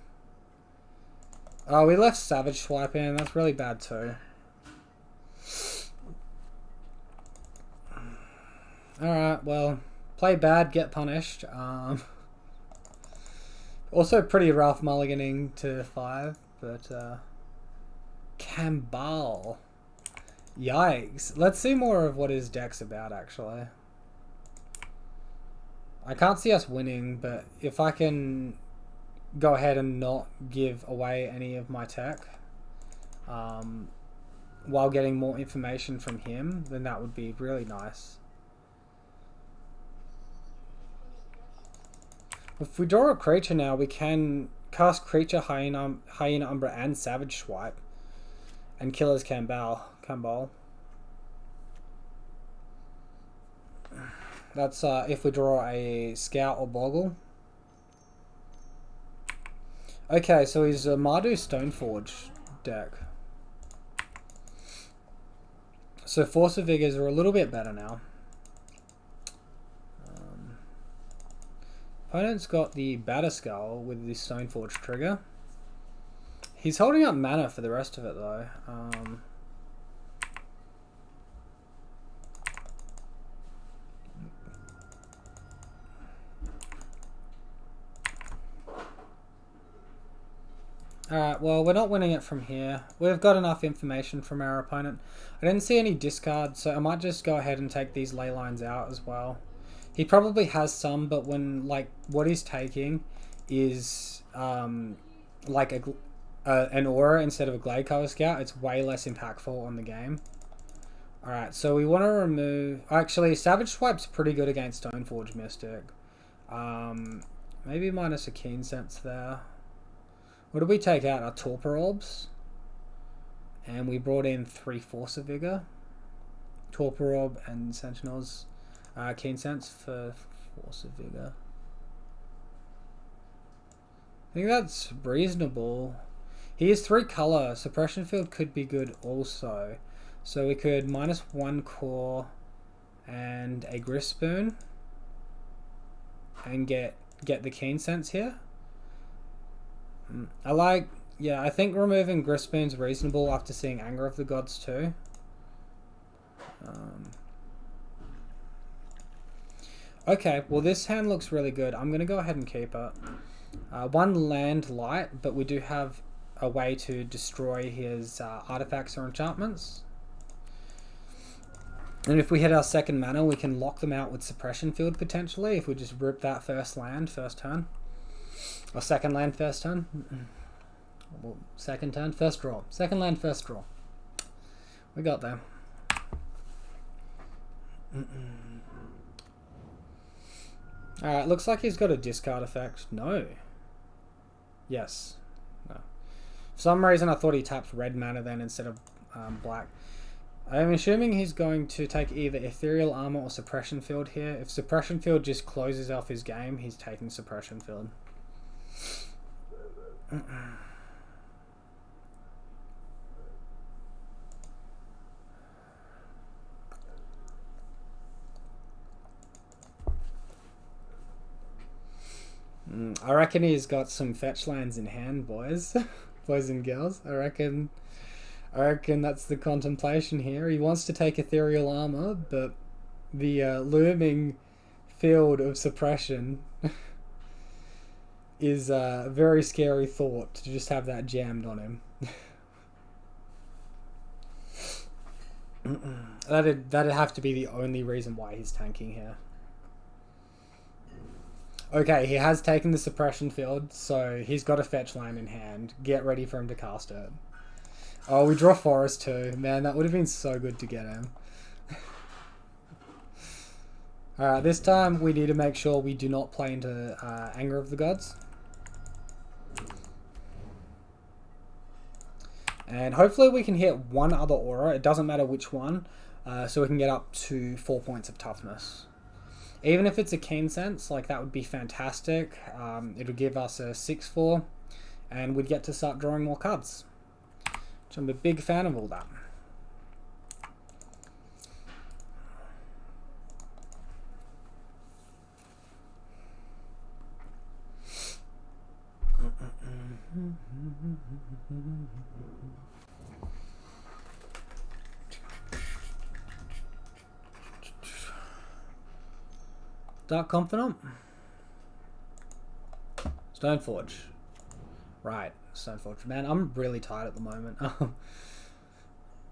Oh, we left Savage Swipe in. That's really bad too. Alright, well, play bad, get punished. Also pretty rough mulliganing to 5, but Cambal. Yikes. Let's see more of what his deck's about, actually. I can't see us winning, but if I can go ahead and not give away any of my tech while getting more information from him, then that would be really nice. If we draw a creature now, we can cast Creature, Hyena Umbra, and Savage Swipe and kill his Cambal. That's if we draw a Scout or Boggle. Okay, so he's a Mardu Stoneforge deck. So Force of Vigors are a little bit better now. Opponent's got the Batterskull with the Stoneforge trigger. He's holding up mana for the rest of it though. Alright, well, we're not winning it from here. We've got enough information from our opponent. I didn't see any discards, so I might just go ahead and take these ley lines out as well. He probably has some, but when, like, what he's taking is, like, an Aura instead of a Gladecover Scout, it's way less impactful on the game. Alright, so we want to remove... Actually, Savage Swipe's pretty good against Stoneforge Mystic. Maybe minus a Keen Sense there. What did we take out? Our Torpor Orbs. And we brought in 3 Force of Vigor. Torpor Orb and Sentinels. Keen Sense for Force of Vigor. I think that's reasonable. He is 3 color. Suppression Field could be good also. So we could -1 core and a Grist Spoon. And get the Keen Sense here. I think removing Grist Spoon's reasonable after seeing Anger of the Gods too. Okay, well this hand looks really good. I'm going to go ahead and keep it. 1 land light, but we do have a way to destroy his artifacts or enchantments. And if we hit our second mana, we can lock them out with Suppression Field potentially, if we just rip that first land, first turn. Or second land, first turn. Well, second turn, first draw. Second land, first draw. We got there. Alright, looks like he's got a discard effect. No. Yes. No. For some reason I thought he tapped red mana then instead of black. I'm assuming he's going to take either Ethereal Armor or Suppression Field here. If Suppression Field just closes off his game, he's taking Suppression Field. I reckon he's got some fetch lands in hand, boys. Boys and girls. I reckon that's the contemplation here. He wants to take Ethereal Armor, but the looming field of suppression is a very scary thought to just have that jammed on him. That'd have to be the only reason why he's tanking here. Okay, he has taken the suppression field, so he's got a fetch land in hand. Get ready for him to cast it. Oh, we draw Forest too. Man, that would have been so good to get him. Alright, this time we need to make sure we do not play into Anger of the Gods. And hopefully we can hit one other aura, it doesn't matter which one, so we can get up to 4 points of toughness. Even if it's a keen sense, like that would be fantastic. It'll give us a 6/4, and we'd get to start drawing more cards, which I'm a big fan of all that. Dark Confidant. Stoneforge. Right, Stoneforge. Man, I'm really tired at the moment.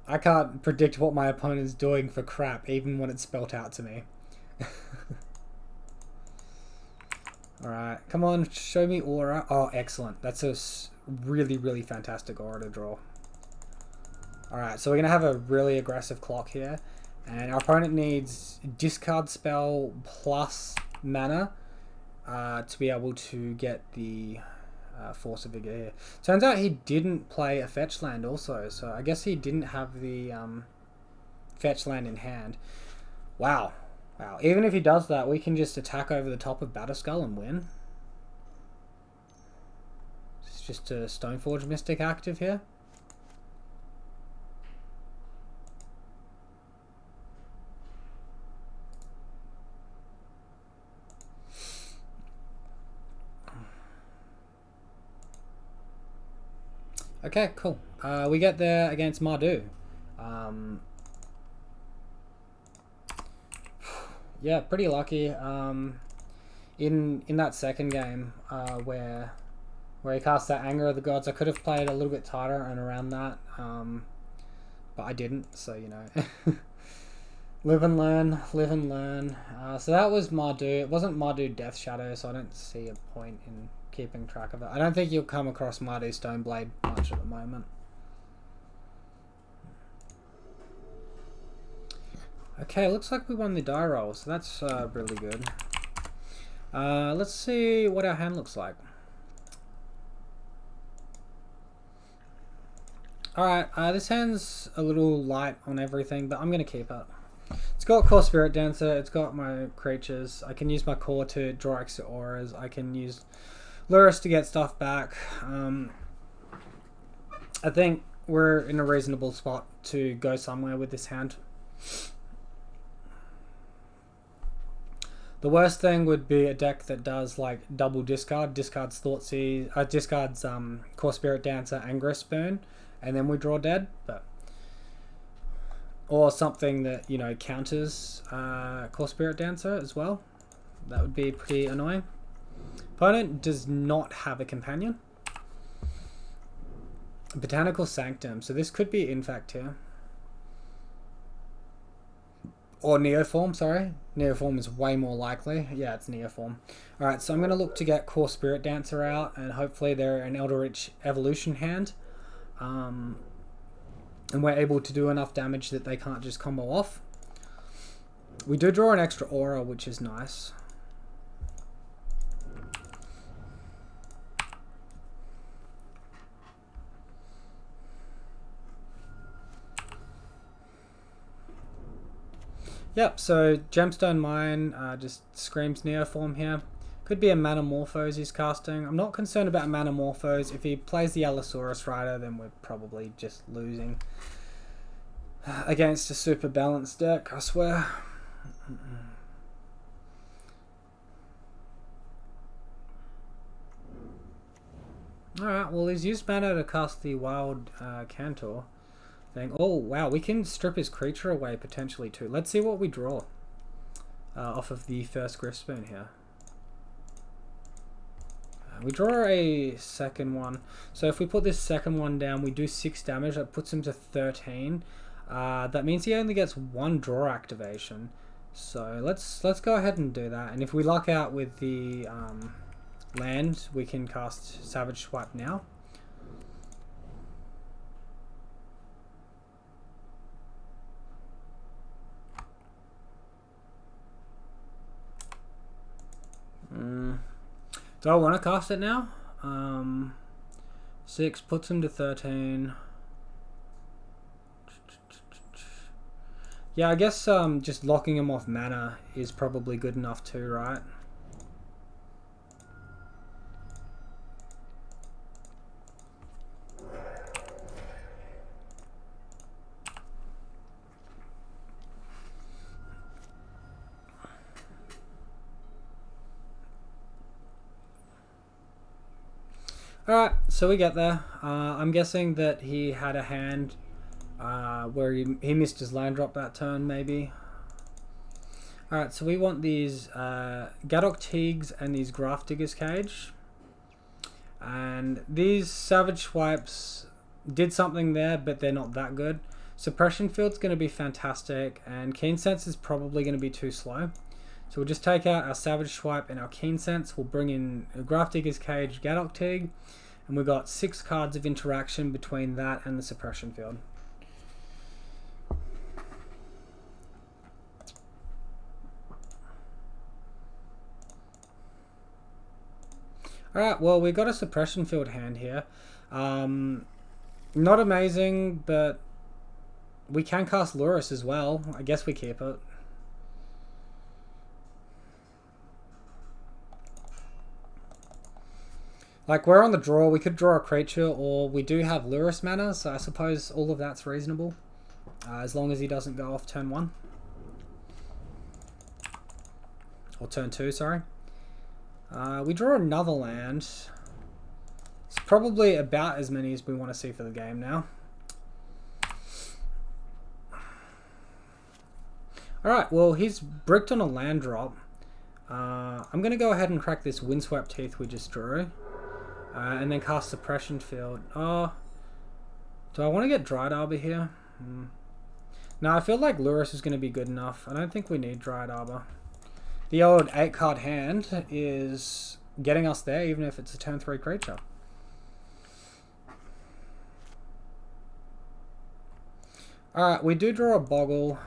I can't predict what my opponent's doing for crap, even when it's spelt out to me. Alright, come on, show me aura. Oh, excellent. That's a really, really fantastic aura to draw. Alright, so we're going to have a really aggressive clock here. And our opponent needs discard spell plus mana to be able to get the Force of Vigor here. Turns out he didn't play a fetch land also, so I guess he didn't have the fetch land in hand. Wow. Wow. Even if he does that, we can just attack over the top of Batterskull and win. It's just a Stoneforge Mystic active here. Okay, cool. We get there against Mardu. Yeah, pretty lucky. In that second game, where he cast that Anger of the Gods, I could have played a little bit tighter and around that, but I didn't. So you know, live and learn, live and learn. So that was Mardu. It wasn't Mardu Death Shadow, so I don't see a point in keeping track of it. I don't think you'll come across Mardu Stoneblade much at the moment. Okay, looks like we won the die roll, so that's really good. Let's see what our hand looks like. Alright, this hand's a little light on everything, but I'm going to keep it. It's got Core Spirit Dancer, it's got my creatures, I can use my core to draw extra auras, I can use Luris to get stuff back. I think we're in a reasonable spot to go somewhere with this hand. The worst thing would be a deck that does like double discard, discards Thoughtseize, discards Core Spirit Dancer and Grist Burn, and then we draw dead. But or something that, you know, counters Core Spirit Dancer as well. That would be pretty annoying. Opponent does not have a companion. Botanical Sanctum. So this could be Infect here. Or Neoform, sorry. Neoform is way more likely. Yeah, it's Neoform. Alright, so I'm going to look to get Core Spirit Dancer out, and hopefully they're an Eldritch Evolution hand. And we're able to do enough damage that they can't just combo off. We do draw an extra aura, which is nice. Yep, so Gemstone Mine just screams Neoform here. Could be a Manamorphose he's casting. I'm not concerned about Manamorphose. If he plays the Allosaurus Rider, then we're probably just losing against a super balanced deck, I swear. Alright, well he's used mana to cast the Wild Cantor thing. Oh wow, we can strip his creature away potentially too. Let's see what we draw off of the first Griftspoon here. We draw a second one. So if we put this second one down, we do 6 damage. That puts him to 13. That means he only gets 1 draw activation. So let's go ahead and do that. And if we luck out with the land, we can cast Savage Swipe now. Do I want to cast it now? 6 puts him to 13. Yeah, I guess just locking him off mana is probably good enough too, right? Alright, so we get there. I'm guessing that he had a hand where he missed his land drop that turn, maybe. Alright, so we want these Gadok Teagues and these Graft Digger's Cage. And these Savage Swipes did something there, but they're not that good. Suppression Field's going to be fantastic, and Keen Sense is probably going to be too slow. So we'll just take out our Savage Swipe and our Keen Sense. We'll bring in a Graft Digger's Cage, Gadok Teague, and we've got 6 cards of interaction between that and the Suppression Field. Alright, well, we got a Suppression Field hand here. Not amazing, but we can cast Lurrus as well. I guess we keep it. Like, we're on the draw, we could draw a creature, or we do have Lurrus mana, so I suppose all of that's reasonable. As long as he doesn't go off turn 1. Or turn 2, sorry. We draw another land. It's probably about as many as we want to see for the game now. Alright, well, he's bricked on a land drop. I'm going to go ahead and crack this Windswept Teeth we just drew. And then cast Suppression Field. Oh, do I want to get Dryad Arbor here? No, I feel like Lurrus is going to be good enough. I don't think we need Dryad Arbor. The old 8-card hand is getting us there, even if it's a turn 3 creature. Alright, we do draw a Boggle.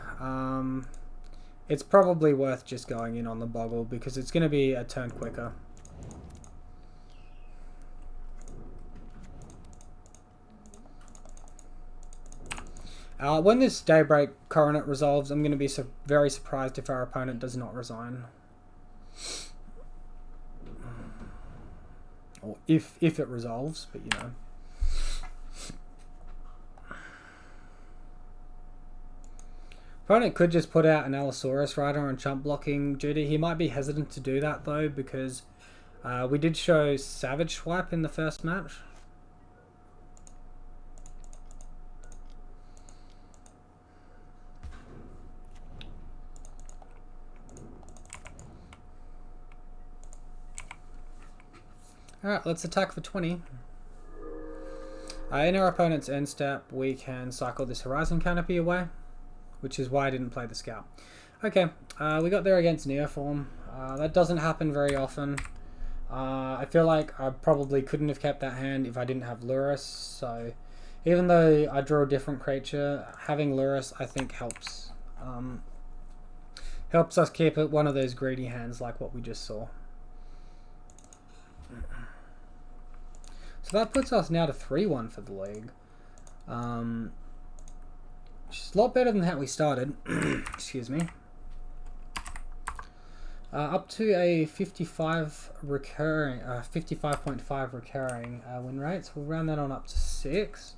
It's probably worth just going in on the Boggle because it's going to be a turn quicker. When this Daybreak Coronet resolves, I'm going to be very surprised if our opponent does not resign. Or if it resolves, but you know. Opponent could just put out an Allosaurus Rider on chump blocking duty. He might be hesitant to do that though, because we did show Savage Swipe in the first match. Alright, let's attack for 20. In our opponent's end step, we can cycle this Horizon Canopy away, which is why I didn't play the Scout. Okay, we got there against Neoform. That doesn't happen very often. I feel like I probably couldn't have kept that hand if I didn't have Lurrus, so even though I draw a different creature, having Lurrus I think helps. Helps us keep it one of those greedy hands like what we just saw. So that puts us now to 3-1 for the league. Which is a lot better than how we started. Excuse me. Up to a 55 recurring, 55.5 recurring win rate. So we'll round that on up to 6.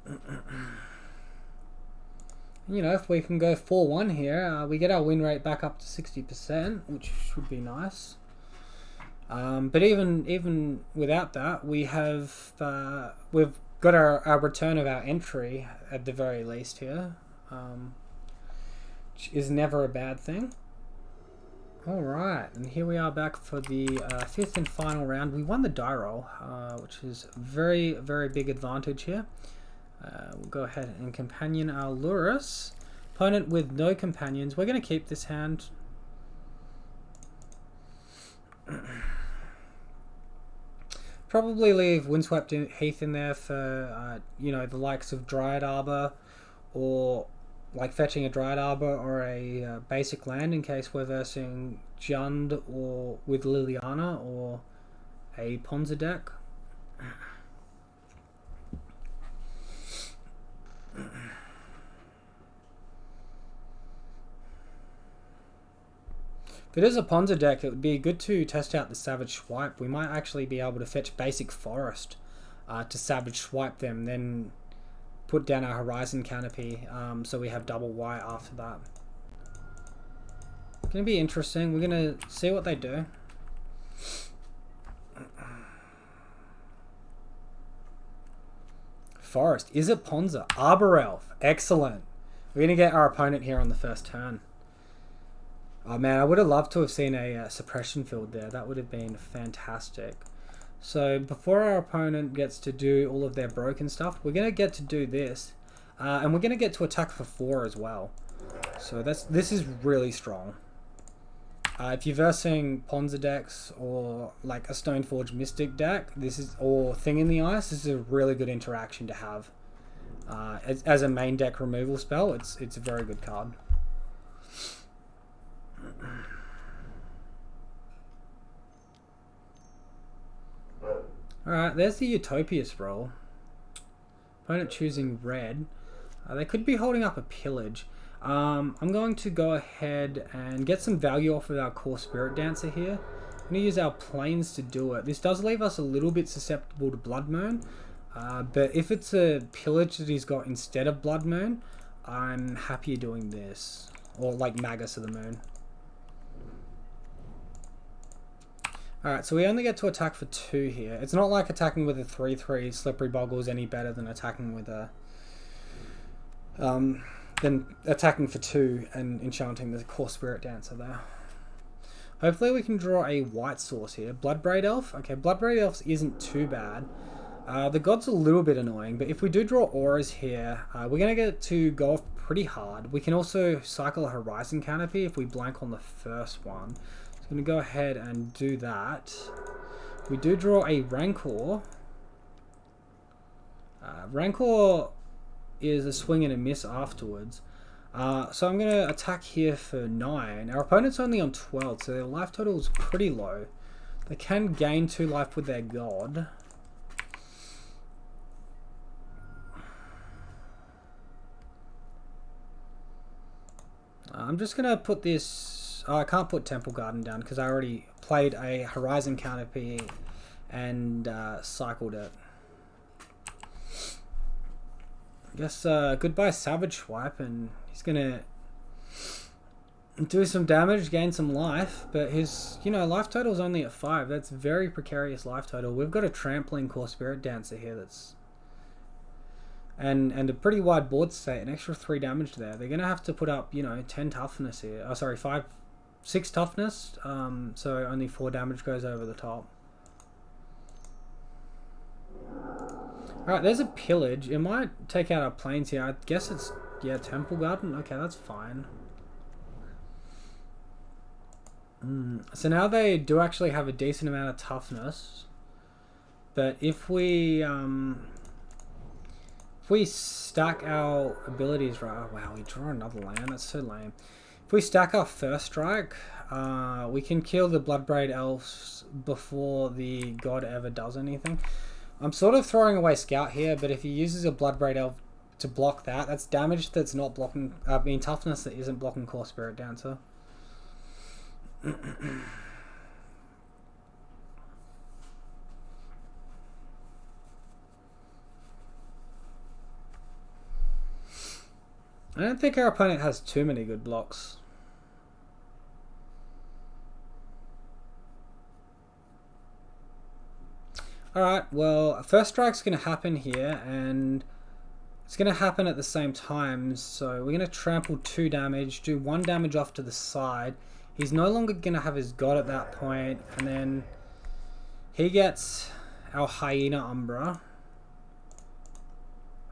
You know, if we can go 4-1 here, we get our win rate back up to 60%, which should be nice. But even without that, we've got our return of our entry at the very least here, which is never a bad thing. Alright, and here we are back for the 5th and final round. We won the die roll, which is very, very big advantage here. We'll go ahead and companion our Lurrus. Opponent with no companions. We're going to keep this hand. Probably leave Windswept Heath in there for, you know, the likes of Dryad Arbor, or like fetching a Dryad Arbor or a basic land in case we're versing Jund or with Liliana or a Ponza deck. If it is a Ponza deck, it would be good to test out the Savage Swipe. We might actually be able to fetch basic Forest to Savage Swipe them, then put down our Horizon Canopy, so we have double white after that. It's going to be interesting. We're going to see what they do. Forest. Is it Ponza? Arbor Elf. Excellent. We're going to get our opponent here on the first turn. Oh man, I would have loved to have seen a suppression field there. That would have been fantastic. So before our opponent gets to do all of their broken stuff, we're going to get to do this. And we're going to get to attack for 4 as well. So this is really strong. If you're versing Ponza decks or like a Stoneforge Mystic deck, or Thing in the Ice, this is a really good interaction to have. As a main deck removal spell, it's a very good card. Alright, there's the Utopias roll. Opponent choosing red. They could be holding up a Pillage. I'm going to go ahead and get some value off of our core Spirit Dancer here. I'm going to use our Plains to do it. This does leave us a little bit susceptible to Blood Moon. But if it's a Pillage that he's got instead of Blood Moon, I'm happier doing this. Or like Magus of the Moon. Alright, so we only get to attack for 2 here. It's not like attacking with a 3/3 Slippery Bogles any better than attacking with a... than attacking for 2 and enchanting the core Spirit Dancer there. Hopefully we can draw a white source here. Bloodbraid Elf. Okay, Bloodbraid Elf isn't too bad. The God's a little bit annoying, but if we do draw auras here, we're going to get to go off pretty hard. We can also cycle a Horizon Canopy if we blank on the first one. So I'm going to go ahead and do that. We do draw a Rancor. Rancor is a swing and a miss afterwards. So I'm going to attack here for 9. Our opponent's only on 12, so their life total is pretty low. They can gain 2 life with their God. I'm just going to put this... I can't put Temple Garden down because I already played a Horizon Canopy and cycled it. I guess goodbye Savage Swipe, and he's gonna do some damage, gain some life, but his life total is only at 5. That's very precarious life total. We've got a Trampling core Spirit Dancer here that's and a pretty wide board state, an extra 3 damage there. They're gonna have to put up 10 toughness here. Oh sorry, 6 toughness. So only 4 damage goes over the top. Alright, there's a Pillage. It might take out our Plains here. I guess it's, Temple Garden. Okay, that's fine. So now they do actually have a decent amount of toughness. But if we stack our abilities right... Oh, wow, we draw another land. That's so lame. If we stack our first strike, we can kill the Bloodbraid Elves before the God ever does anything. I'm sort of throwing away Scout here, but if he uses a Bloodbraid Elf to block that, that's damage that's not blocking... toughness that isn't blocking core Spirit Dancer. I don't think our opponent has too many good blocks. Alright, well, first strike's going to happen here, and it's going to happen at the same time, so we're going to trample 2 damage, do 1 damage off to the side. He's no longer going to have his God at that point, and then he gets our Hyena Umbra.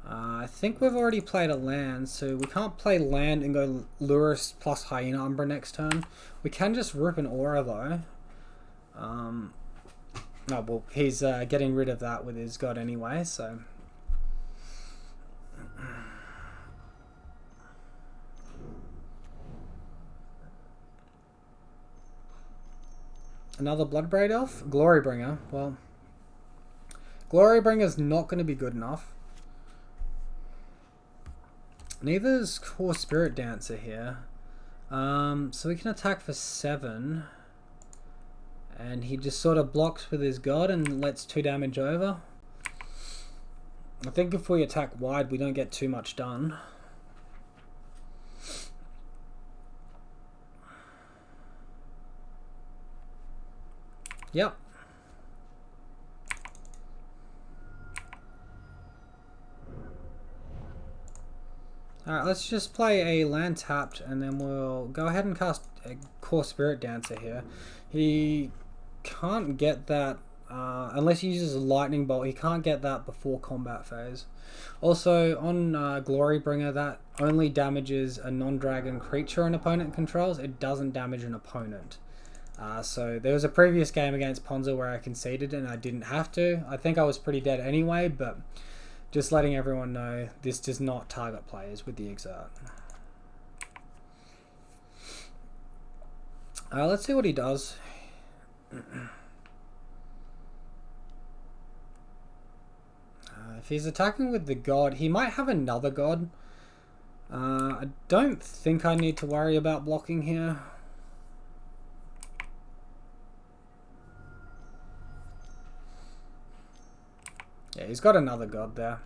I think we've already played a land, so we can't play land and go Lurrus plus Hyena Umbra next turn. We can just rip an Aura though. No, well, he's getting rid of that with his God anyway, so... Another Bloodbraid Elf? Glorybringer. Well, Glorybringer's not going to be good enough. Neither is core Spirit Dancer here. So we can attack for 7. And he just sort of blocks with his god and lets 2 damage over. I think if we attack wide, we don't get too much done. Yep. Alright, let's just play a land tapped and then we'll go ahead and cast a Core Spirit Dancer here. He can't get that unless he uses a Lightning Bolt. He can't get that before combat phase. Also, on Glorybringer, that only damages a non-dragon creature an opponent controls. It doesn't damage an opponent. So there was a previous game against Ponza where I conceded and I didn't have to. I think I was pretty dead anyway, but just letting everyone know, this does not target players with the Exert. Let's see what he does. If he's attacking with the god, he might have another god. I don't think I need to worry about blocking here. Yeah, he's got another god there.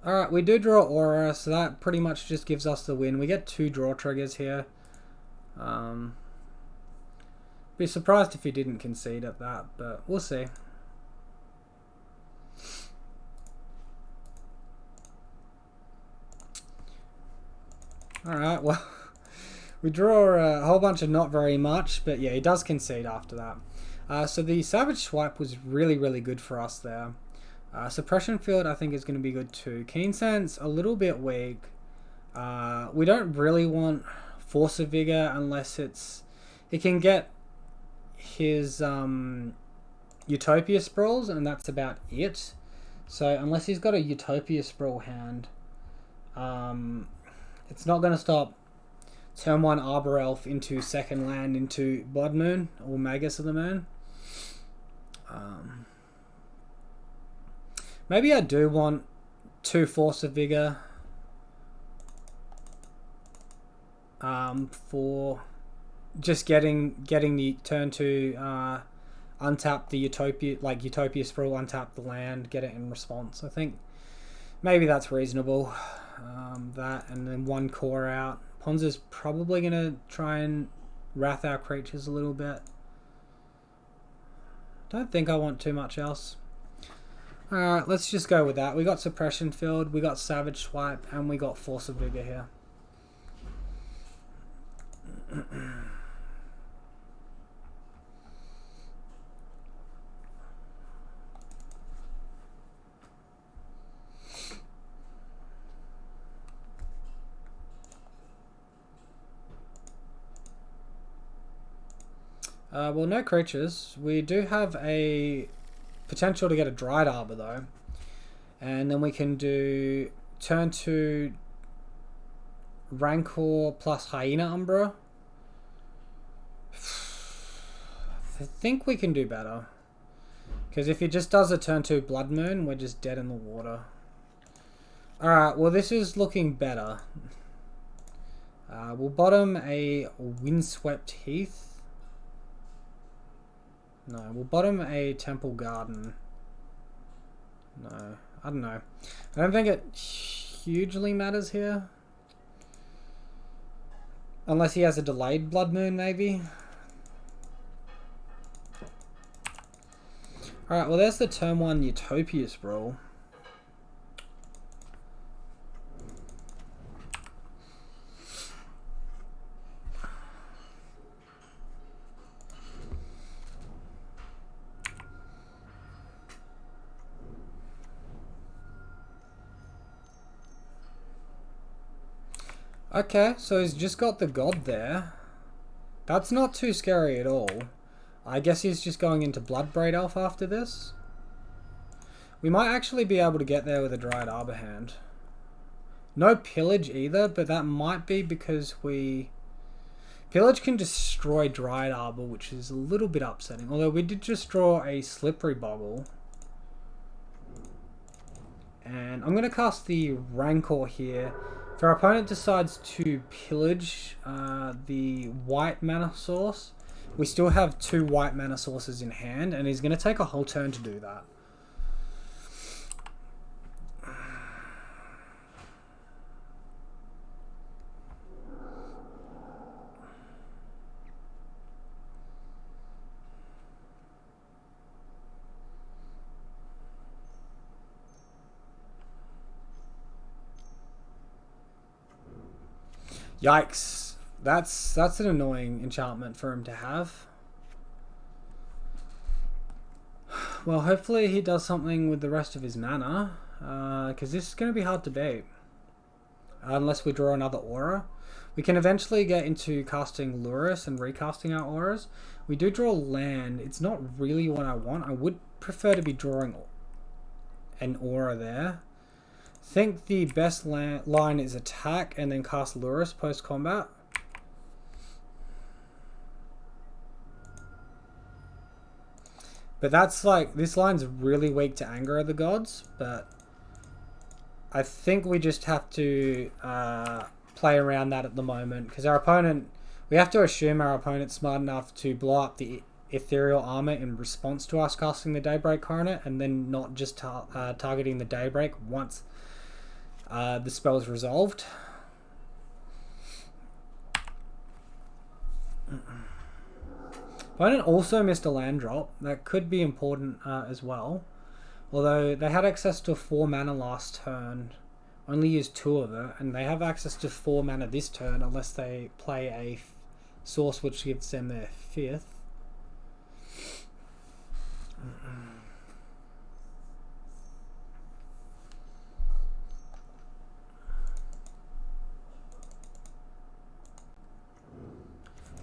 Alright, we do draw Aura, so that pretty much just gives us the win. We get 2 draw triggers here. Be surprised if he didn't concede at that, but we'll see. Alright, well, we draw a whole bunch of not very much, but yeah, he does concede after that. So the Savage Swipe was really, really good for us there. Suppression Field I think is going to be good too. Keen Sense, a little bit weak. We don't really want Force of Vigor unless it can get his Utopia Sprawls, and that's about it. So unless he's got a Utopia Sprawl hand, it's not going to stop turn 1 Arbor Elf into second land into Blood Moon or Magus of the Moon. Maybe I do want 2 Force of Vigor for just getting the turn to untap the Utopia Sprawl, untap the land, get it in response. I think maybe that's reasonable. That and then 1 core out. Ponza's probably going to try and wrath our creatures a little bit. Don't think I want too much else. Alright, let's just go with that. We got Suppression Field, we got Savage Swipe, and we got Force of Vigor here. Well, no creatures. We do have a potential to get a Dried Arbor though, and then we can do turn 2 Rancor plus Hyena Umbra. I think we can do better, because if he just does a turn 2 Blood Moon, we're just dead in the water. Alright, well this is looking better. We'll bottom a Windswept Heath. No, we'll bottom a Temple Garden. No, I don't know. I don't think it hugely matters here. Unless he has a delayed Blood Moon, maybe. Alright, well there's the turn 1 Utopia Sprawl. Okay, so he's just got the god there. That's not too scary at all. I guess he's just going into Bloodbraid Elf after this. We might actually be able to get there with a Dried Arbor hand. No Pillage either, but that might be because Pillage can destroy Dryad Arbor, which is a little bit upsetting. Although we did just draw a Slippery Boggle. And I'm going to cast the Rancor here. If our opponent decides to pillage the white mana source, we still have 2 white mana sources in hand, and he's going to take a whole turn to do that. Yikes. That's an annoying enchantment for him to have. Well, hopefully he does something with the rest of his mana, because this is going to be hard to beat. Unless we draw another aura. We can eventually get into casting Lurrus and recasting our auras. We do draw land. It's not really what I want. I would prefer to be drawing an aura there. I think the best line is attack and then cast Lurrus post-combat. But that's like, this line's really weak to Anger of the Gods, but I think we just have to play around that at the moment, because our opponent, we have to assume our opponent's smart enough to blow up the Ethereal Armor in response to us casting the Daybreak Coronet, and then not just targeting the Daybreak once the spell is resolved. Opponent also missed a land drop. That could be important as well. Although they had access to 4 mana last turn, only used 2 of it, and they have access to 4 mana this turn unless they play a source which gives them their 5th.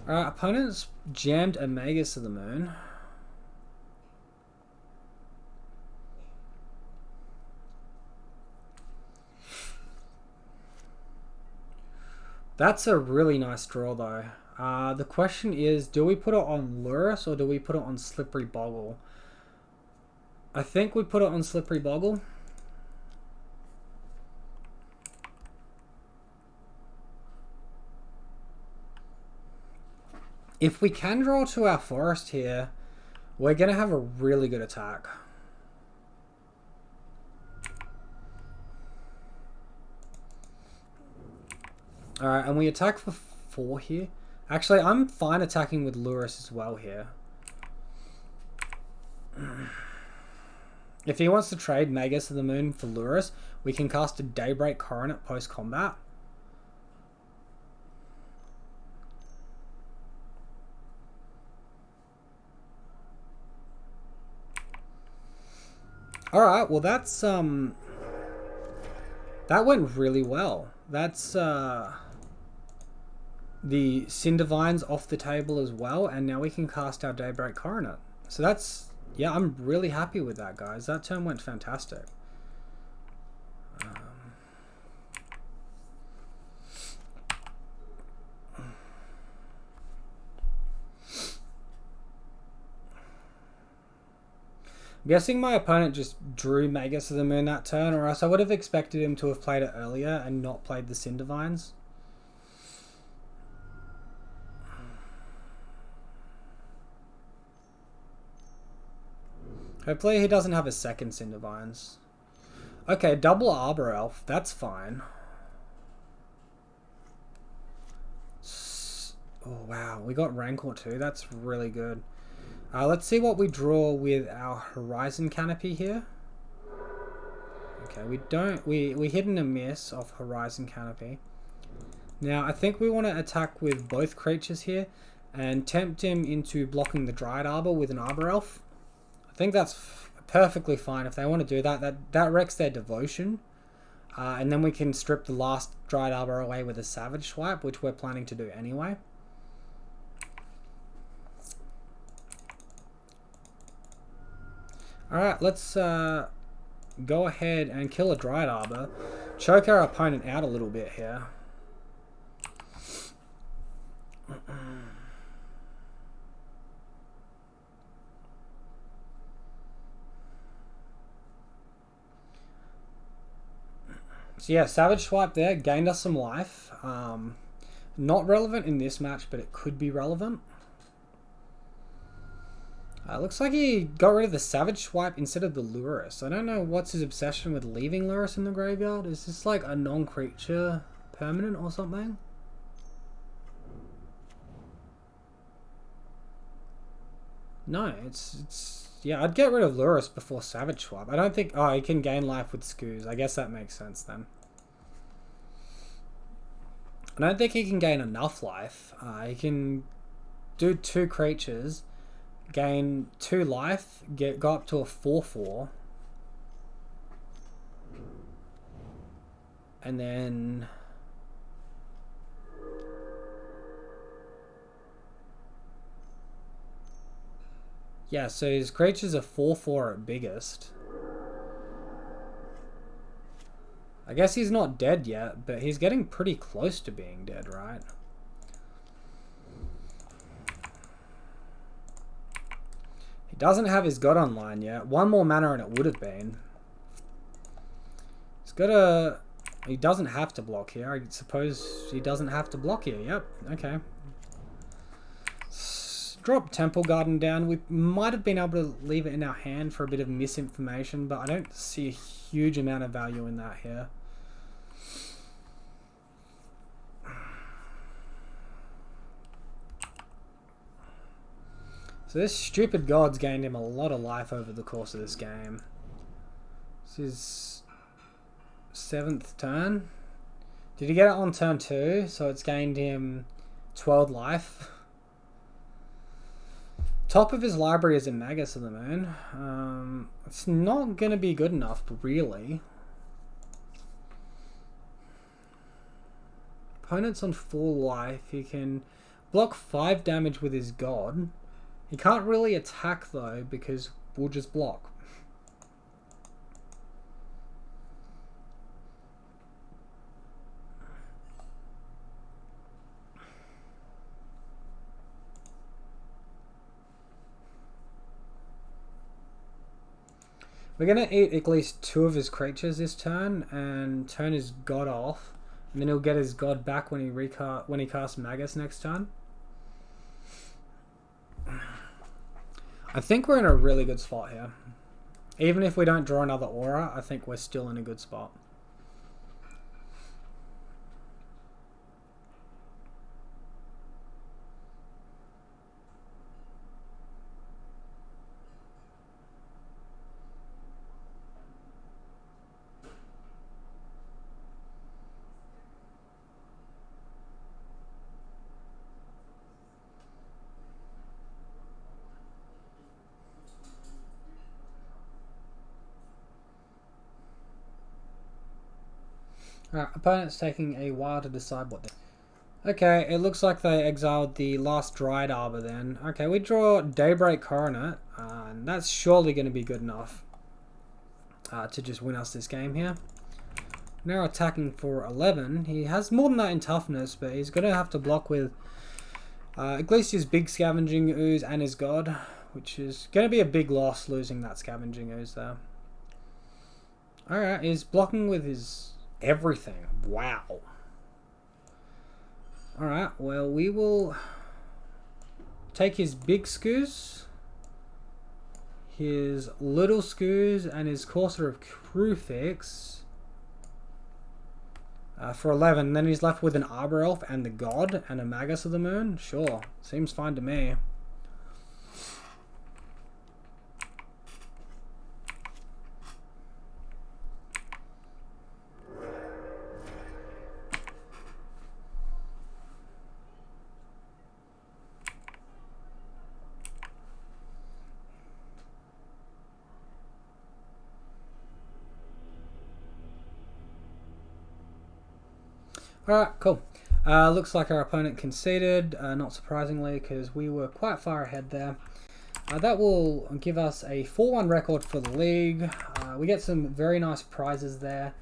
Alright, opponents jammed a Magus of the Moon. That's a really nice draw though. The question is, do we put it on Lurrus or do we put it on Slippery Boggle? I think we put it on Slippery Boggle. If we can draw to our forest here, we're going to have a really good attack. Alright, and we attack for 4 here. Actually, I'm fine attacking with Lurrus as well here. If he wants to trade Magus of the Moon for Lurrus, we can cast a Daybreak Coronet post-combat. Alright, well that's, that went really well. That's, the Cindervines off the table as well, and now we can cast our Daybreak Coronet. So that's, yeah, I'm really happy with that, guys. That turn went fantastic. I'm guessing my opponent just drew Magus of the Moon that turn, or else I would have expected him to have played it earlier and not played the Cindervines. Hopefully he doesn't have a second Cindervines. Okay, double Arbor Elf, that's fine. Oh wow, we got Rancor too, that's really good. Let's see what we draw with our Horizon Canopy here. Okay, we hit a miss off Horizon Canopy. Now I think we want to attack with both creatures here and tempt him into blocking the Dryad Arbor with an Arbor Elf. I think that's perfectly fine if they want to do that. That wrecks their devotion. And then we can strip the last Dryad Arbor away with a Savage Swipe, which we're planning to do anyway. Alright, let's go ahead and kill a Dryad Arbor. Choke our opponent out a little bit here. So yeah, Savage Swipe there, gained us some life. Not relevant in this match, but it could be relevant. Looks like he got rid of the Savage Swipe instead of the Lurus. I don't know what's his obsession with leaving Lurus in the graveyard. Is this like a non-creature permanent or something? No, it's yeah, I'd get rid of Lurus before Savage Swipe. I don't think... Oh, he can gain life with Skoos. I guess that makes sense then. I don't think he can gain enough life. He can do 2 creatures, gain 2 life, go up to a 4/4, and then yeah, so his creatures are 4/4 at biggest. I guess he's not dead yet, but he's getting pretty close to being dead, right? He doesn't have his God online yet. 1 more mana and it would have been. He's got a... He doesn't have to block here. I suppose he doesn't have to block here. Yep, okay. Drop Temple Garden down. We might have been able to leave it in our hand for a bit of misinformation, but I don't see a huge amount of value in that here. So this stupid god's gained him a lot of life over the course of this game. This is 7th turn. Did he get it on turn 2? So it's gained him 12 life. Top of his library is a Magus of the Moon. It's not going to be good enough, really. Opponent's on 4 life. He can block 5 damage with his god. He can't really attack, though, because we'll just block. We're going to eat at least 2 of his creatures this turn and turn his god off. And then he'll get his god back when he casts Magus next turn. I think we're in a really good spot here. Even if we don't draw another aura, I think we're still in a good spot. Alright, opponent's taking a while to decide what they... Okay, it looks like they exiled the last Dryad Arbor then. Okay, we draw Daybreak Coronet, and that's surely going to be good enough to just win us this game here. Now attacking for 11. He has more than that in toughness, but he's going to have to block with at least his big Scavenging Ooze and his God, which is going to be a big loss losing that Scavenging Ooze there. Alright, he's blocking with his... everything. Wow. Alright, well, we will take his big Skoos, his little Skoos, and his Courser of Crufix for 11. Then he's left with an Arbor Elf and the God and a Magus of the Moon. Sure, seems fine to me. Alright, cool. Looks like our opponent conceded, not surprisingly, because we were quite far ahead there. That will give us a 4-1 record for the league. We get some very nice prizes there,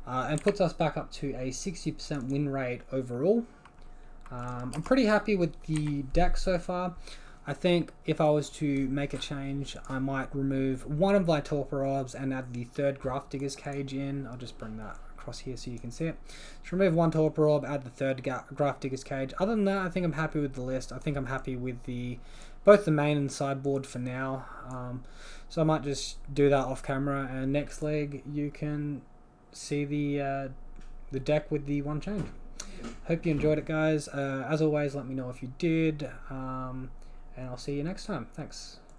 and puts us back up to a 60% win rate overall. I'm pretty happy with the deck so far. I think if I was to make a change, I might remove one of my Torpor Orbs and add the 3rd Grafdigger's Cage in. I'll just bring that across here so you can see it. Just remove one torpor orb, add the third Graft Digger's Cage. Other than that, I think I'm happy with the list. I think I'm happy with both the main and sideboard for now. So I might just do that off camera, and next leg you can see the deck with the one change. Hope you enjoyed it, guys. As always, let me know if you did, and I'll see you next time. Thanks.